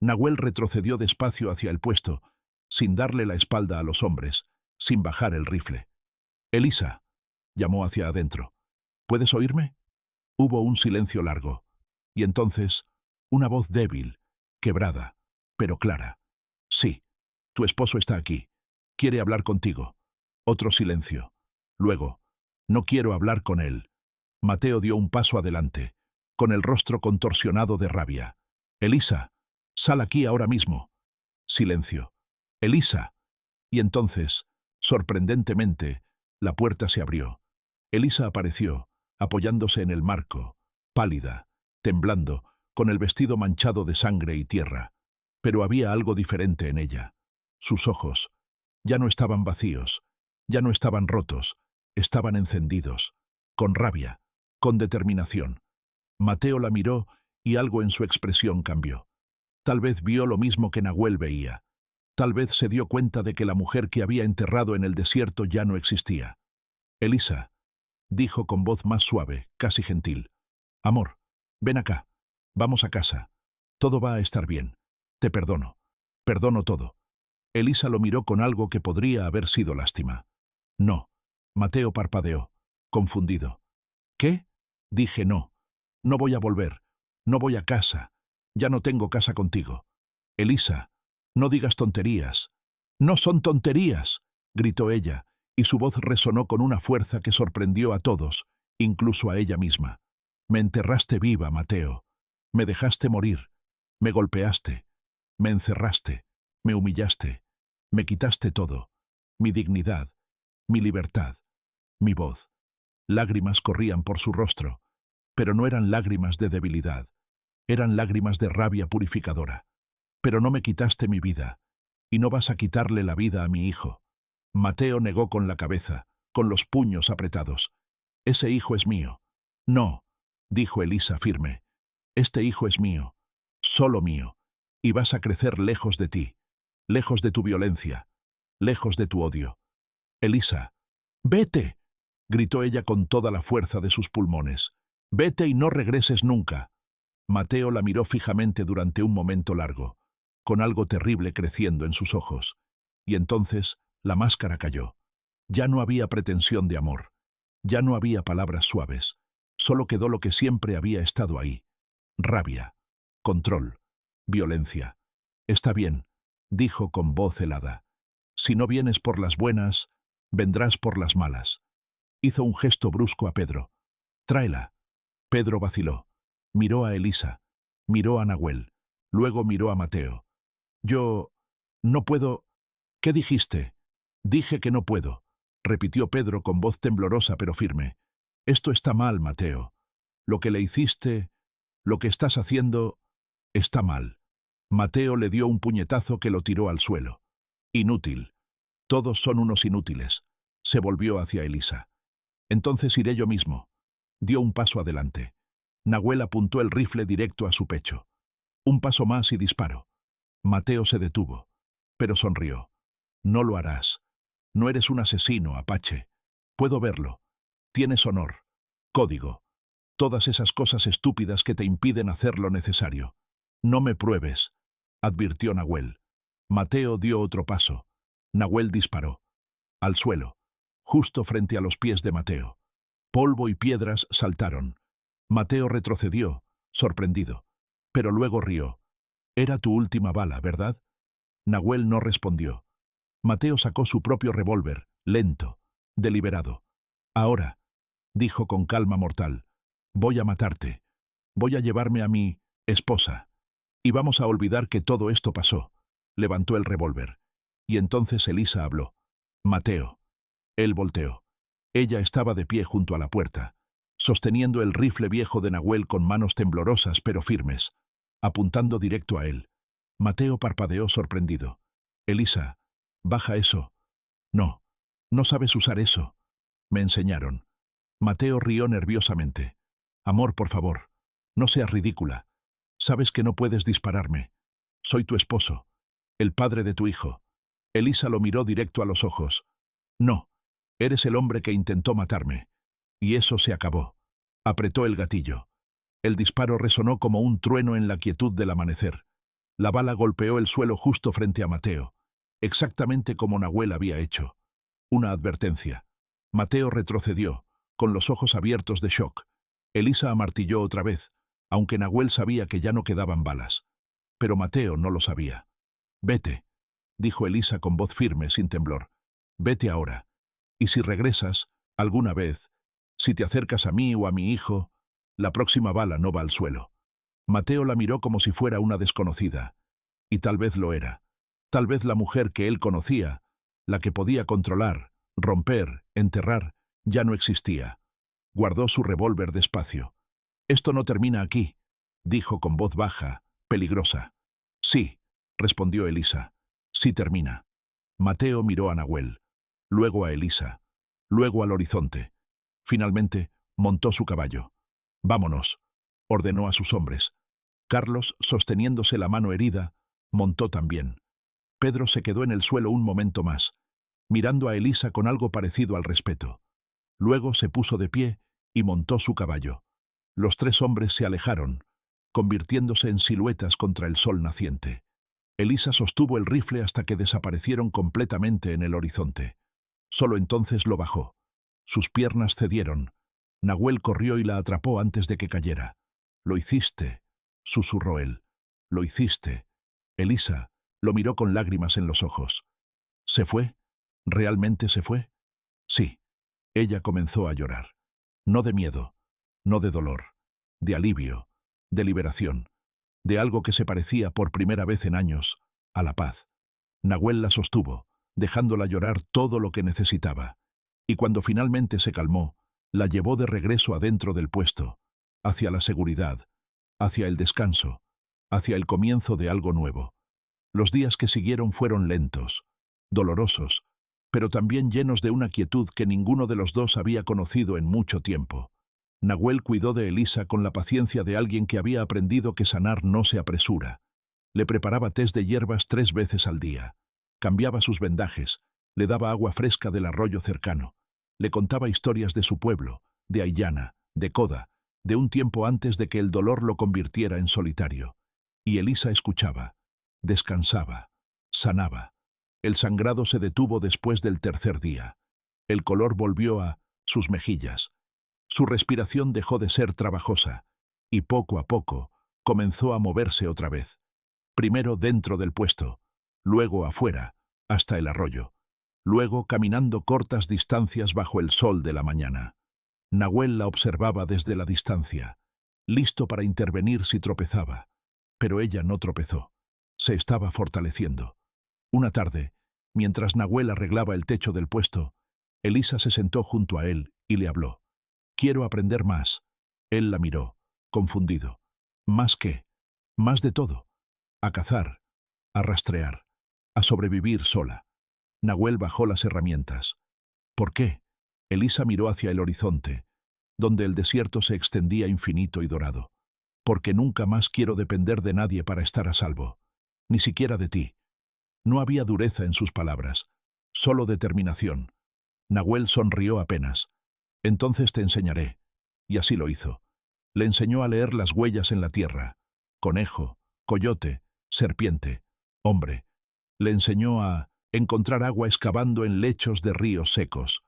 Nahuel retrocedió despacio hacia el puesto, sin darle la espalda a los hombres, sin bajar el rifle. «Elisa», llamó hacia adentro. «¿Puedes oírme?». Hubo un silencio largo, y entonces una voz débil, quebrada, pero clara. «Sí, tu esposo está aquí. Quiere hablar contigo». Otro silencio. Luego: «No quiero hablar con él». Mateo dio un paso adelante, con el rostro contorsionado de rabia. «Elisa, sal aquí ahora mismo». Silencio. «Elisa». Y entonces, sorprendentemente, la puerta se abrió. Elisa apareció, apoyándose en el marco, pálida, temblando, con el vestido manchado de sangre y tierra. Pero había algo diferente en ella. Sus ojos ya no estaban vacíos, ya no estaban rotos, estaban encendidos, con rabia, con determinación. Mateo la miró y algo en su expresión cambió. Tal vez vio lo mismo que Nahuel veía. Tal vez se dio cuenta de que la mujer que había enterrado en el desierto ya no existía. «Elisa», dijo con voz más suave, casi gentil. «Amor, ven acá. Vamos a casa. Todo va a estar bien. Te perdono. Perdono todo». Elisa lo miró con algo que podría haber sido lástima. «No». Mateo parpadeó, confundido. «¿Qué?». Dije no. No voy a volver. No voy a casa. Ya no tengo casa contigo. «Elisa, no digas tonterías». «No son tonterías», gritó ella, y su voz resonó con una fuerza que sorprendió a todos, incluso a ella misma. «Me enterraste viva, Mateo. Me dejaste morir. Me golpeaste. Me encerraste. Me humillaste. Me quitaste todo. Mi dignidad. Mi libertad. Mi voz». Lágrimas corrían por su rostro, pero no eran lágrimas de debilidad. Eran lágrimas de rabia purificadora. «Pero no me quitaste mi vida, y no vas a quitarle la vida a mi hijo». Mateo negó con la cabeza, con los puños apretados. «Ese hijo es mío». «No», dijo Elisa firme. «Este hijo es mío, solo mío, y vas a crecer lejos de ti, lejos de tu violencia, lejos de tu odio». «Elisa, vete», gritó ella con toda la fuerza de sus pulmones. «Vete y no regreses nunca». Mateo la miró fijamente durante un momento largo, con algo terrible creciendo en sus ojos. Y entonces la máscara cayó. Ya no había pretensión de amor. Ya no había palabras suaves. Solo quedó lo que siempre había estado ahí. Rabia, control, violencia. «Está bien», dijo con voz helada. «Si no vienes por las buenas, vendrás por las malas». Hizo un gesto brusco a Pedro. «Tráela». Pedro vaciló. Miró a Elisa. Miró a Nahuel. Luego miró a Mateo. «Yo no puedo». «¿Qué dijiste?» «Dije que no puedo», repitió Pedro con voz temblorosa pero firme. «Esto está mal, Mateo. Lo que le hiciste, lo que estás haciendo, está mal». Mateo le dio un puñetazo que lo tiró al suelo. «Inútil. Todos son unos inútiles». Se volvió hacia Elisa. «Entonces iré yo mismo». Dio un paso adelante. Nahuel apuntó el rifle directo a su pecho. Un paso más y disparó. Mateo se detuvo, pero sonrió. «No lo harás. No eres un asesino, Apache. Puedo verlo. Tienes honor, código, todas esas cosas estúpidas que te impiden hacer lo necesario. No me pruebes», advirtió Nahuel. Mateo dio otro paso. Nahuel disparó. Al suelo, justo frente a los pies de Mateo. Polvo y piedras saltaron. Mateo retrocedió, sorprendido, pero luego rió. «Era tu última bala, ¿verdad?». Nahuel no respondió. Mateo sacó su propio revólver, lento, deliberado. «Ahora», dijo con calma mortal, «voy a matarte. Voy a llevarme a mi esposa. Y vamos a olvidar que todo esto pasó». Levantó el revólver. Y entonces Elisa habló. «Mateo». Él volteó. Ella estaba de pie junto a la puerta, sosteniendo el rifle viejo de Nahuel con manos temblorosas pero firmes, apuntando directo a él. Mateo parpadeó sorprendido. «Elisa, baja eso». «No, no sabes usar eso. Me enseñaron». Mateo rió nerviosamente. «Amor, por favor, no seas ridícula. Sabes que no puedes dispararme. Soy tu esposo, el padre de tu hijo». Elisa lo miró directo a los ojos. «No, eres el hombre que intentó matarme». Y eso se acabó. Apretó el gatillo. El disparo resonó como un trueno en la quietud del amanecer. La bala golpeó el suelo justo frente a Mateo, exactamente como Nahuel había hecho. Una advertencia. Mateo retrocedió, con los ojos abiertos de shock. Elisa amartilló otra vez, aunque Nahuel sabía que ya no quedaban balas. Pero Mateo no lo sabía. «Vete», dijo Elisa con voz firme, sin temblor. «Vete ahora. Y si regresas, alguna vez, Si te acercas a mí o a mi hijo, la próxima bala no va al suelo. Mateo la miró como si fuera una desconocida. Y tal vez lo era. Tal vez la mujer que él conocía, la que podía controlar, romper, enterrar, ya no existía. Guardó su revólver despacio. «Esto no termina aquí», dijo con voz baja, peligrosa. «Sí», respondió Elisa. «Sí termina». Mateo miró a Nahuel, luego a Elisa, luego al horizonte. Finalmente, montó su caballo. «Vámonos», ordenó a sus hombres. Carlos, sosteniéndose la mano herida, montó también. Pedro se quedó en el suelo un momento más, mirando a Elisa con algo parecido al respeto. Luego se puso de pie y montó su caballo. Los tres hombres se alejaron, convirtiéndose en siluetas contra el sol naciente. Elisa sostuvo el rifle hasta que desaparecieron completamente en el horizonte. Solo entonces lo bajó. Sus piernas cedieron. Nahuel corrió y la atrapó antes de que cayera. «Lo hiciste», susurró él. «Lo hiciste». Elisa lo miró con lágrimas en los ojos. «¿Se fue? ¿Realmente se fue?» «Sí». Ella comenzó a llorar. No de miedo, no de dolor, de alivio, de liberación, de algo que se parecía por primera vez en años a la paz. Nahuel la sostuvo, dejándola llorar todo lo que necesitaba. Y cuando finalmente se calmó, la llevó de regreso adentro del puesto, hacia la seguridad, hacia el descanso, hacia el comienzo de algo nuevo. Los días que siguieron fueron lentos, dolorosos, pero también llenos de una quietud que ninguno de los dos había conocido en mucho tiempo. Nahuel cuidó de Elisa con la paciencia de alguien que había aprendido que sanar no se apresura. Le preparaba tés de hierbas 3 veces al día. Cambiaba sus vendajes, le daba agua fresca del arroyo cercano. Le contaba historias de su pueblo, de Aillana, de Coda, de un tiempo antes de que el dolor lo convirtiera en solitario. Y Elisa escuchaba, descansaba, sanaba. El sangrado se detuvo después del 3er día. El color volvió a sus mejillas. Su respiración dejó de ser trabajosa, y poco a poco comenzó a moverse otra vez. Primero dentro del puesto, luego afuera, hasta el arroyo. Luego caminando cortas distancias bajo el sol de la mañana. Nahuel la observaba desde la distancia, listo para intervenir si tropezaba. Pero ella no tropezó. Se estaba fortaleciendo. Una tarde, mientras Nahuel arreglaba el techo del puesto, Elisa se sentó junto a él y le habló. «Quiero aprender más». Él la miró, confundido. «¿Más qué?» «Más de todo. A cazar, a rastrear, a sobrevivir sola». Nahuel bajó las herramientas. «¿Por qué?» Elisa miró hacia el horizonte, donde el desierto se extendía infinito y dorado. «Porque nunca más quiero depender de nadie para estar a salvo. Ni siquiera de ti». No había dureza en sus palabras, solo determinación. Nahuel sonrió apenas. «Entonces te enseñaré». Y así lo hizo. Le enseñó a leer las huellas en la tierra. Conejo, coyote, serpiente, hombre. Le enseñó a encontrar agua excavando en lechos de ríos secos.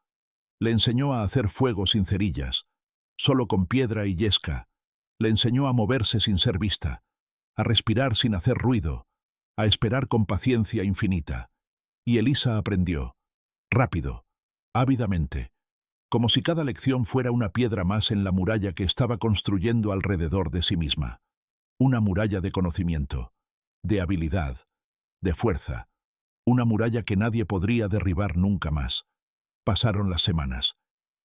Le enseñó a hacer fuego sin cerillas, solo con piedra y yesca. Le enseñó a moverse sin ser vista, a respirar sin hacer ruido, a esperar con paciencia infinita. Y Elisa aprendió, rápido, ávidamente, como si cada lección fuera una piedra más en la muralla que estaba construyendo alrededor de sí misma. Una muralla de conocimiento, de habilidad, de fuerza. Una muralla que nadie podría derribar nunca más. Pasaron las semanas.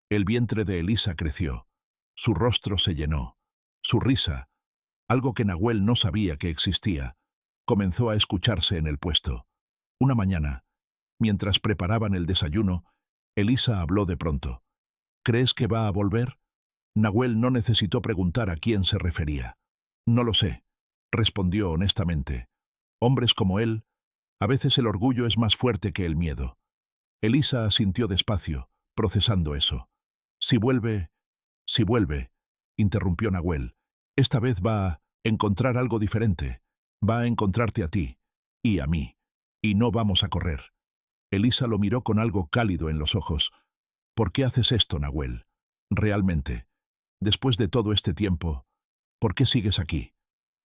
El vientre de Elisa creció. Su rostro se llenó. Su risa, algo que Nahuel no sabía que existía, comenzó a escucharse en el puesto. Una mañana, mientras preparaban el desayuno, Elisa habló de pronto. «¿Crees que va a volver?» Nahuel no necesitó preguntar a quién se refería. «No lo sé», respondió honestamente. «Hombres como él, a veces el orgullo es más fuerte que el miedo». Elisa asintió despacio, procesando eso. Si vuelve, interrumpió Nahuel. «Esta vez va a encontrar algo diferente. Va a encontrarte a ti, y a mí, y no vamos a correr». Elisa lo miró con algo cálido en los ojos. «¿Por qué haces esto, Nahuel? Realmente, después de todo este tiempo, ¿por qué sigues aquí?»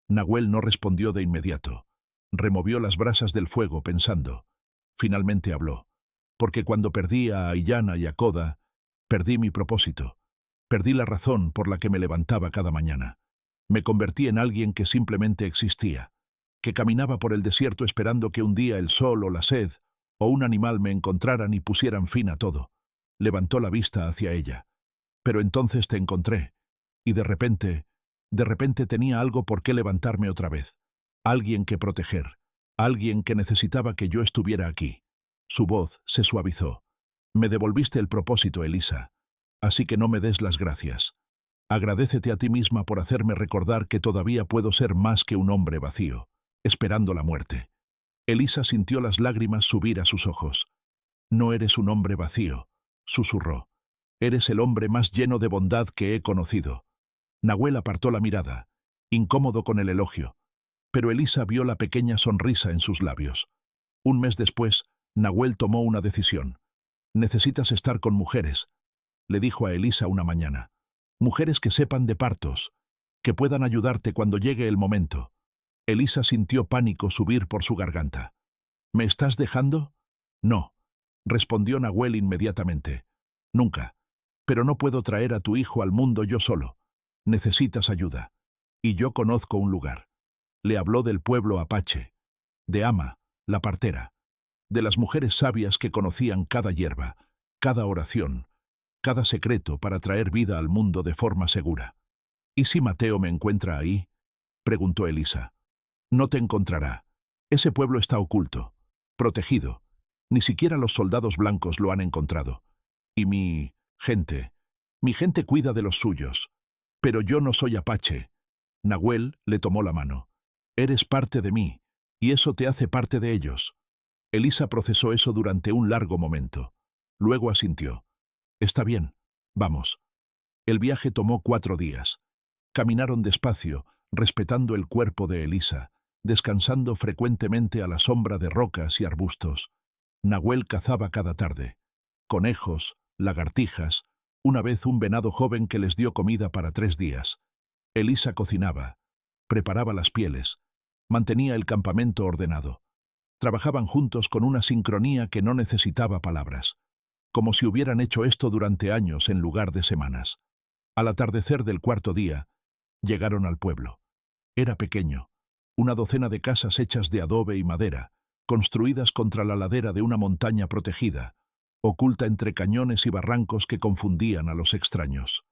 Nahuel no respondió de inmediato. Removió las brasas del fuego pensando. Finalmente habló. «Porque cuando perdí a Aillana y a Coda, perdí mi propósito. Perdí la razón por la que me levantaba cada mañana. Me convertí en alguien que simplemente existía, que caminaba por el desierto esperando que un día el sol o la sed o un animal me encontraran y pusieran fin a todo. Levantó la vista hacia ella. Pero entonces te encontré, y de repente tenía algo por qué levantarme otra vez. Alguien que proteger, alguien que necesitaba que yo estuviera aquí. Su voz se suavizó. Me devolviste el propósito, Elisa. Así que no me des las gracias. Agradécete a ti misma por hacerme recordar que todavía puedo ser más que un hombre vacío, esperando la muerte. Elisa sintió las lágrimas subir a sus ojos. No eres un hombre vacío, susurró. Eres el hombre más lleno de bondad que he conocido. Nahuel apartó la mirada, incómodo con el elogio, pero Elisa vio la pequeña sonrisa en sus labios. Un mes después, Nahuel tomó una decisión. Necesitas estar con mujeres, le dijo a Elisa una mañana. Mujeres que sepan de partos, que puedan ayudarte cuando llegue el momento. Elisa sintió pánico subir por su garganta. ¿Me estás dejando? No, respondió Nahuel inmediatamente. Nunca. Pero no puedo traer a tu hijo al mundo yo solo. Necesitas ayuda. Y yo conozco un lugar. Le habló del pueblo apache, de Ama, la partera, de las mujeres sabias que conocían cada hierba, cada oración, cada secreto para traer vida al mundo de forma segura. ¿Y si Mateo me encuentra ahí?, preguntó Elisa. No te encontrará. Ese pueblo está oculto, protegido. Ni siquiera los soldados blancos lo han encontrado. Y mi gente cuida de los suyos. Pero yo no soy apache. Nahuel le tomó la mano. Eres parte de mí, y eso te hace parte de ellos. Elisa procesó eso durante un largo momento. Luego asintió. Está bien, vamos. El viaje tomó 4 días. Caminaron despacio, respetando el cuerpo de Elisa, descansando frecuentemente a la sombra de rocas y arbustos. Nahuel cazaba cada tarde. Conejos, lagartijas, una vez un venado joven que les dio comida para 3 días. Elisa cocinaba, preparaba las pieles, mantenía el campamento ordenado. Trabajaban juntos con una sincronía que no necesitaba palabras, como si hubieran hecho esto durante años en lugar de semanas. Al atardecer del 4.º día, llegaron al pueblo. Era pequeño, una docena de casas hechas de adobe y madera, construidas contra la ladera de una montaña protegida, oculta entre cañones y barrancos que confundían a los extraños.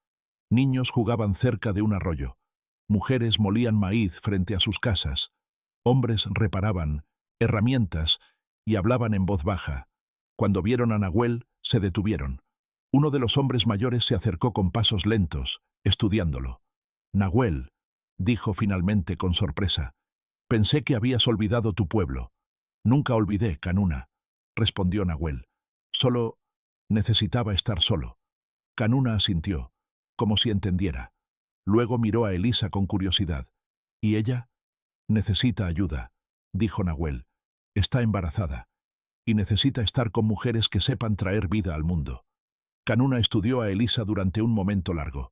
Niños jugaban cerca de un arroyo. Mujeres molían maíz frente a sus casas. Hombres reparaban herramientas y hablaban en voz baja. Cuando vieron a Nahuel, se detuvieron. Uno de los hombres mayores se acercó con pasos lentos, estudiándolo. Nahuel, dijo finalmente con sorpresa, pensé que habías olvidado tu pueblo. Nunca olvidé, Canuna, respondió Nahuel. Solo necesitaba estar solo. Canuna asintió, como si entendiera. Luego miró a Elisa con curiosidad. ¿Y ella? Necesita ayuda, dijo Nahuel. Está embarazada y necesita estar con mujeres que sepan traer vida al mundo. Canuna estudió a Elisa durante un momento largo.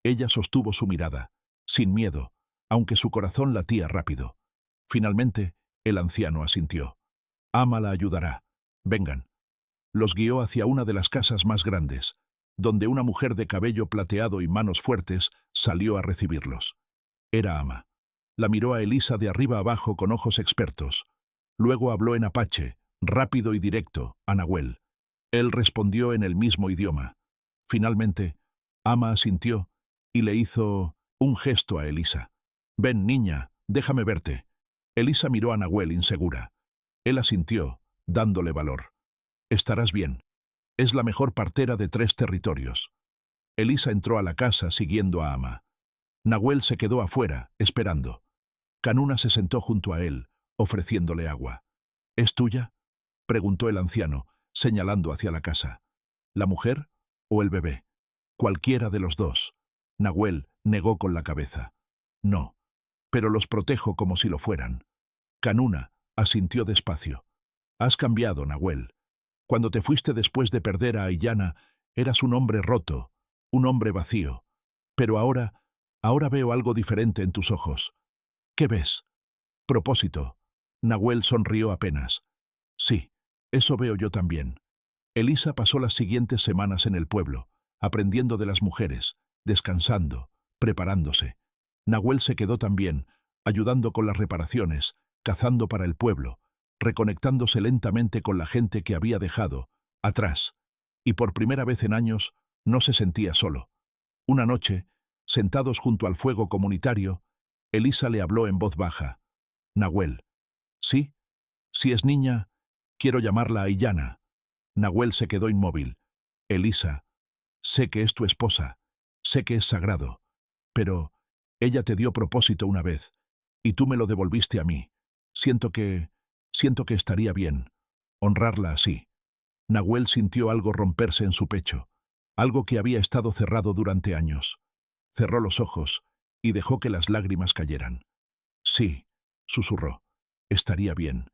Ella sostuvo su mirada, sin miedo, aunque su corazón latía rápido. Finalmente, el anciano asintió. Ama la ayudará. Vengan. Los guió hacia una de las casas más grandes, donde una mujer de cabello plateado y manos fuertes salió a recibirlos. Era Ama. La miró a Elisa de arriba abajo con ojos expertos. Luego habló en apache, rápido y directo, a Nahuel. Él respondió en el mismo idioma. Finalmente, Ama asintió y le hizo un gesto a Elisa. «Ven, niña, déjame verte». Elisa miró a Nahuel insegura. Él asintió, dándole valor. «Estarás bien. Es la mejor partera de 3 territorios». Elisa entró a la casa siguiendo a Ama. Nahuel se quedó afuera, esperando. Canuna se sentó junto a él, ofreciéndole agua. «¿Es tuya?», preguntó el anciano, señalando hacia la casa. «¿La mujer o el bebé?». «Cualquiera de los dos». Nahuel negó con la cabeza. «No, pero los protejo como si lo fueran». Canuna asintió despacio. «Has cambiado, Nahuel. Cuando te fuiste después de perder a Aiyana, eras un hombre roto, un hombre vacío. Pero ahora veo algo diferente en tus ojos». «¿Qué ves?». «Propósito». Nahuel sonrió apenas. «Sí, eso veo yo también». Elisa pasó las siguientes semanas en el pueblo, aprendiendo de las mujeres, descansando, preparándose. Nahuel se quedó también, ayudando con las reparaciones, cazando para el pueblo, reconectándose lentamente con la gente que había dejado atrás, y por primera vez en años no se sentía solo. Una noche, sentados junto al fuego comunitario, Elisa le habló en voz baja. Nahuel. ¿Sí? Si es niña, quiero llamarla Aiyana. Nahuel se quedó inmóvil. Elisa, sé que es tu esposa, sé que es sagrado, pero ella te dio propósito una vez, y tú me lo devolviste a mí. Siento que estaría bien honrarla así. Nahuel sintió algo romperse en su pecho, algo que había estado cerrado durante años. Cerró los ojos y dejó que las lágrimas cayeran. Sí, susurró, estaría bien.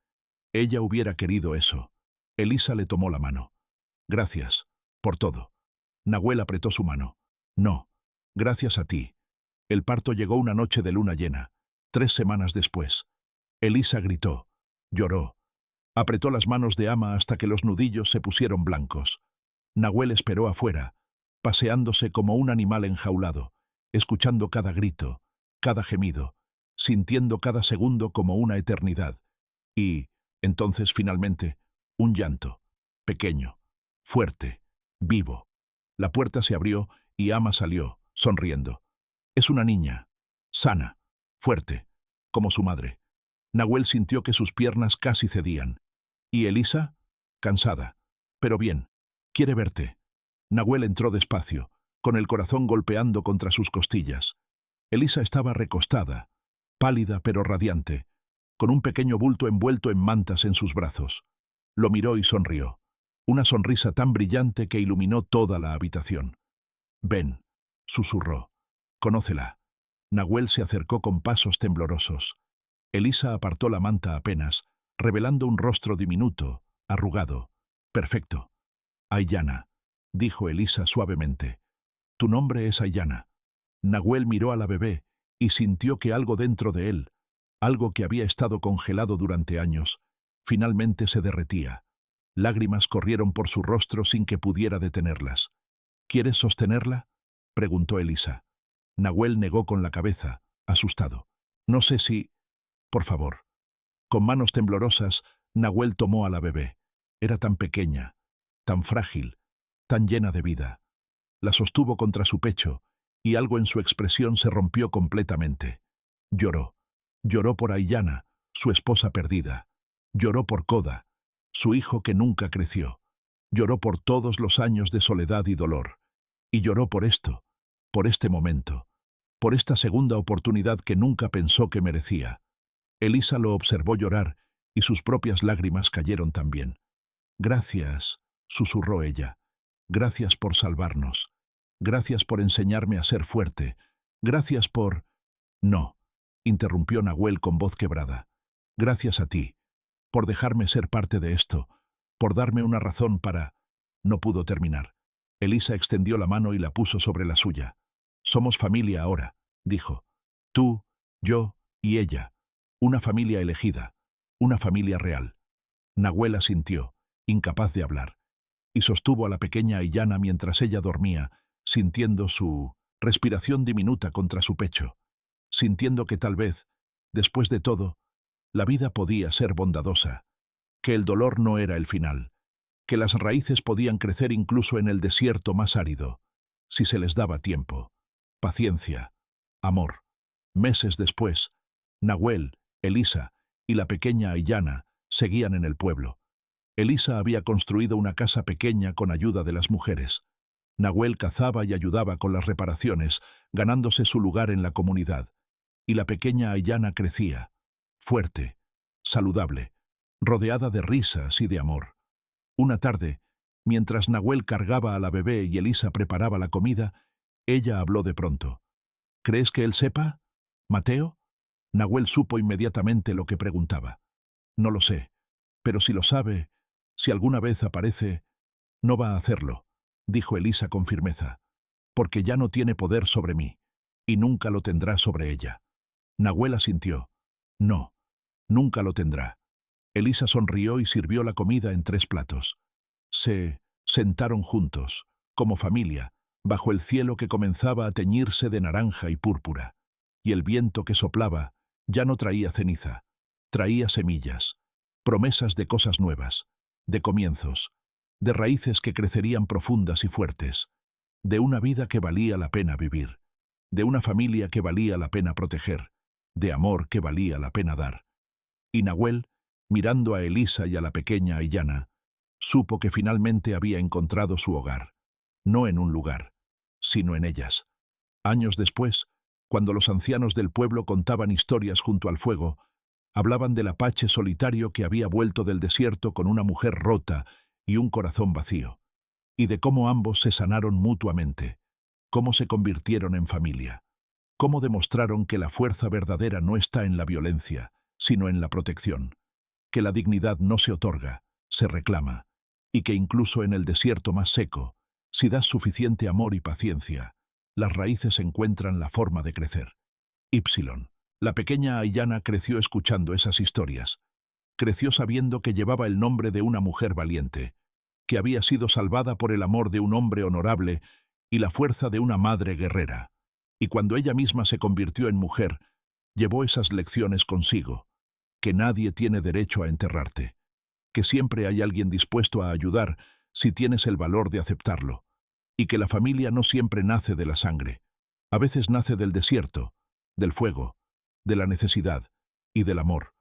Ella hubiera querido eso. Elisa le tomó la mano. Gracias, por todo. Nahuel apretó su mano. No, gracias a ti. El parto llegó una noche de luna llena, 3 semanas después. Elisa gritó, lloró. Apretó las manos de Ama hasta que los nudillos se pusieron blancos. Nahuel esperó afuera, paseándose como un animal enjaulado, escuchando cada grito, cada gemido, sintiendo cada segundo como una eternidad. Y, entonces finalmente, un llanto, pequeño, fuerte, vivo. La puerta se abrió y Ama salió, sonriendo. Es una niña, sana, fuerte, como su madre. Nahuel sintió que sus piernas casi cedían. ¿Y Elisa? Cansada. Pero bien, quiere verte. Nahuel entró despacio, con el corazón golpeando contra sus costillas. Elisa estaba recostada, pálida pero radiante, con un pequeño bulto envuelto en mantas en sus brazos. Lo miró y sonrió. Una sonrisa tan brillante que iluminó toda la habitación. Ven, susurró. Conócela. Nahuel se acercó con pasos temblorosos. Elisa apartó la manta apenas, revelando un rostro diminuto, arrugado. Perfecto. Aiyana, dijo Elisa suavemente. Tu nombre es Aiyana. Nahuel miró a la bebé y sintió que algo dentro de él, algo que había estado congelado durante años, finalmente se derretía. Lágrimas corrieron por su rostro sin que pudiera detenerlas. ¿Quieres sostenerla?, preguntó Elisa. Nahuel negó con la cabeza, asustado. No sé si... Por favor. Con manos temblorosas, Nahuel tomó a la bebé. Era tan pequeña, tan frágil, tan llena de vida. La sostuvo contra su pecho, y algo en su expresión se rompió completamente. Lloró. Lloró por Aiyana, su esposa perdida. Lloró por Koda, su hijo que nunca creció. Lloró por todos los años de soledad y dolor. Y lloró por esto, por este momento, por esta segunda oportunidad que nunca pensó que merecía. Elisa lo observó llorar y sus propias lágrimas cayeron también. Gracias, susurró ella. Gracias por salvarnos. Gracias por enseñarme a ser fuerte. Gracias por... No, interrumpió Nahuel con voz quebrada. Gracias a ti, por dejarme ser parte de esto, por darme una razón para... No pudo terminar. Elisa extendió la mano y la puso sobre la suya. Somos familia ahora, dijo. Tú, yo y ella. Una familia elegida, una familia real. Nahuel asintió, incapaz de hablar, y sostuvo a la pequeña Aiyana mientras ella dormía, sintiendo su respiración diminuta contra su pecho, sintiendo que tal vez, después de todo, la vida podía ser bondadosa, que el dolor no era el final, que las raíces podían crecer incluso en el desierto más árido, si se les daba tiempo, paciencia, amor. Meses después, Nahuel, Elisa y la pequeña Aiyana seguían en el pueblo. Elisa había construido una casa pequeña con ayuda de las mujeres. Nahuel cazaba y ayudaba con las reparaciones, ganándose su lugar en la comunidad. Y la pequeña Aiyana crecía, fuerte, saludable, rodeada de risas y de amor. Una tarde, mientras Nahuel cargaba a la bebé y Elisa preparaba la comida, ella habló de pronto. ¿Crees que él sepa? ¿Mateo? Nahuel supo inmediatamente lo que preguntaba. No lo sé, pero si lo sabe, si alguna vez aparece, no va a hacerlo, dijo Elisa con firmeza, porque ya no tiene poder sobre mí, y nunca lo tendrá sobre ella. Nahuel asintió. No, nunca lo tendrá. Elisa sonrió y sirvió la comida en 3 platos. Se sentaron juntos, como familia, bajo el cielo que comenzaba a teñirse de naranja y púrpura, y el viento que soplaba ya no traía ceniza, traía semillas, promesas de cosas nuevas, de comienzos, de raíces que crecerían profundas y fuertes, de una vida que valía la pena vivir, de una familia que valía la pena proteger, de amor que valía la pena dar. Y Nahuel, mirando a Elisa y a la pequeña Aiyana, supo que finalmente había encontrado su hogar, no en un lugar, sino en ellas. Años después, cuando los ancianos del pueblo contaban historias junto al fuego, hablaban del apache solitario que había vuelto del desierto con una mujer rota y un corazón vacío, y de cómo ambos se sanaron mutuamente, cómo se convirtieron en familia, cómo demostraron que la fuerza verdadera no está en la violencia, sino en la protección, que la dignidad no se otorga, se reclama, y que incluso en el desierto más seco, si das suficiente amor y paciencia, las raíces encuentran la forma de crecer. La pequeña Aiyana creció escuchando esas historias. Creció sabiendo que llevaba el nombre de una mujer valiente, que había sido salvada por el amor de un hombre honorable y la fuerza de una madre guerrera. Y cuando ella misma se convirtió en mujer, llevó esas lecciones consigo, que nadie tiene derecho a enterrarte, que siempre hay alguien dispuesto a ayudar si tienes el valor de aceptarlo, y que la familia no siempre nace de la sangre, a veces nace del desierto, del fuego, de la necesidad y del amor.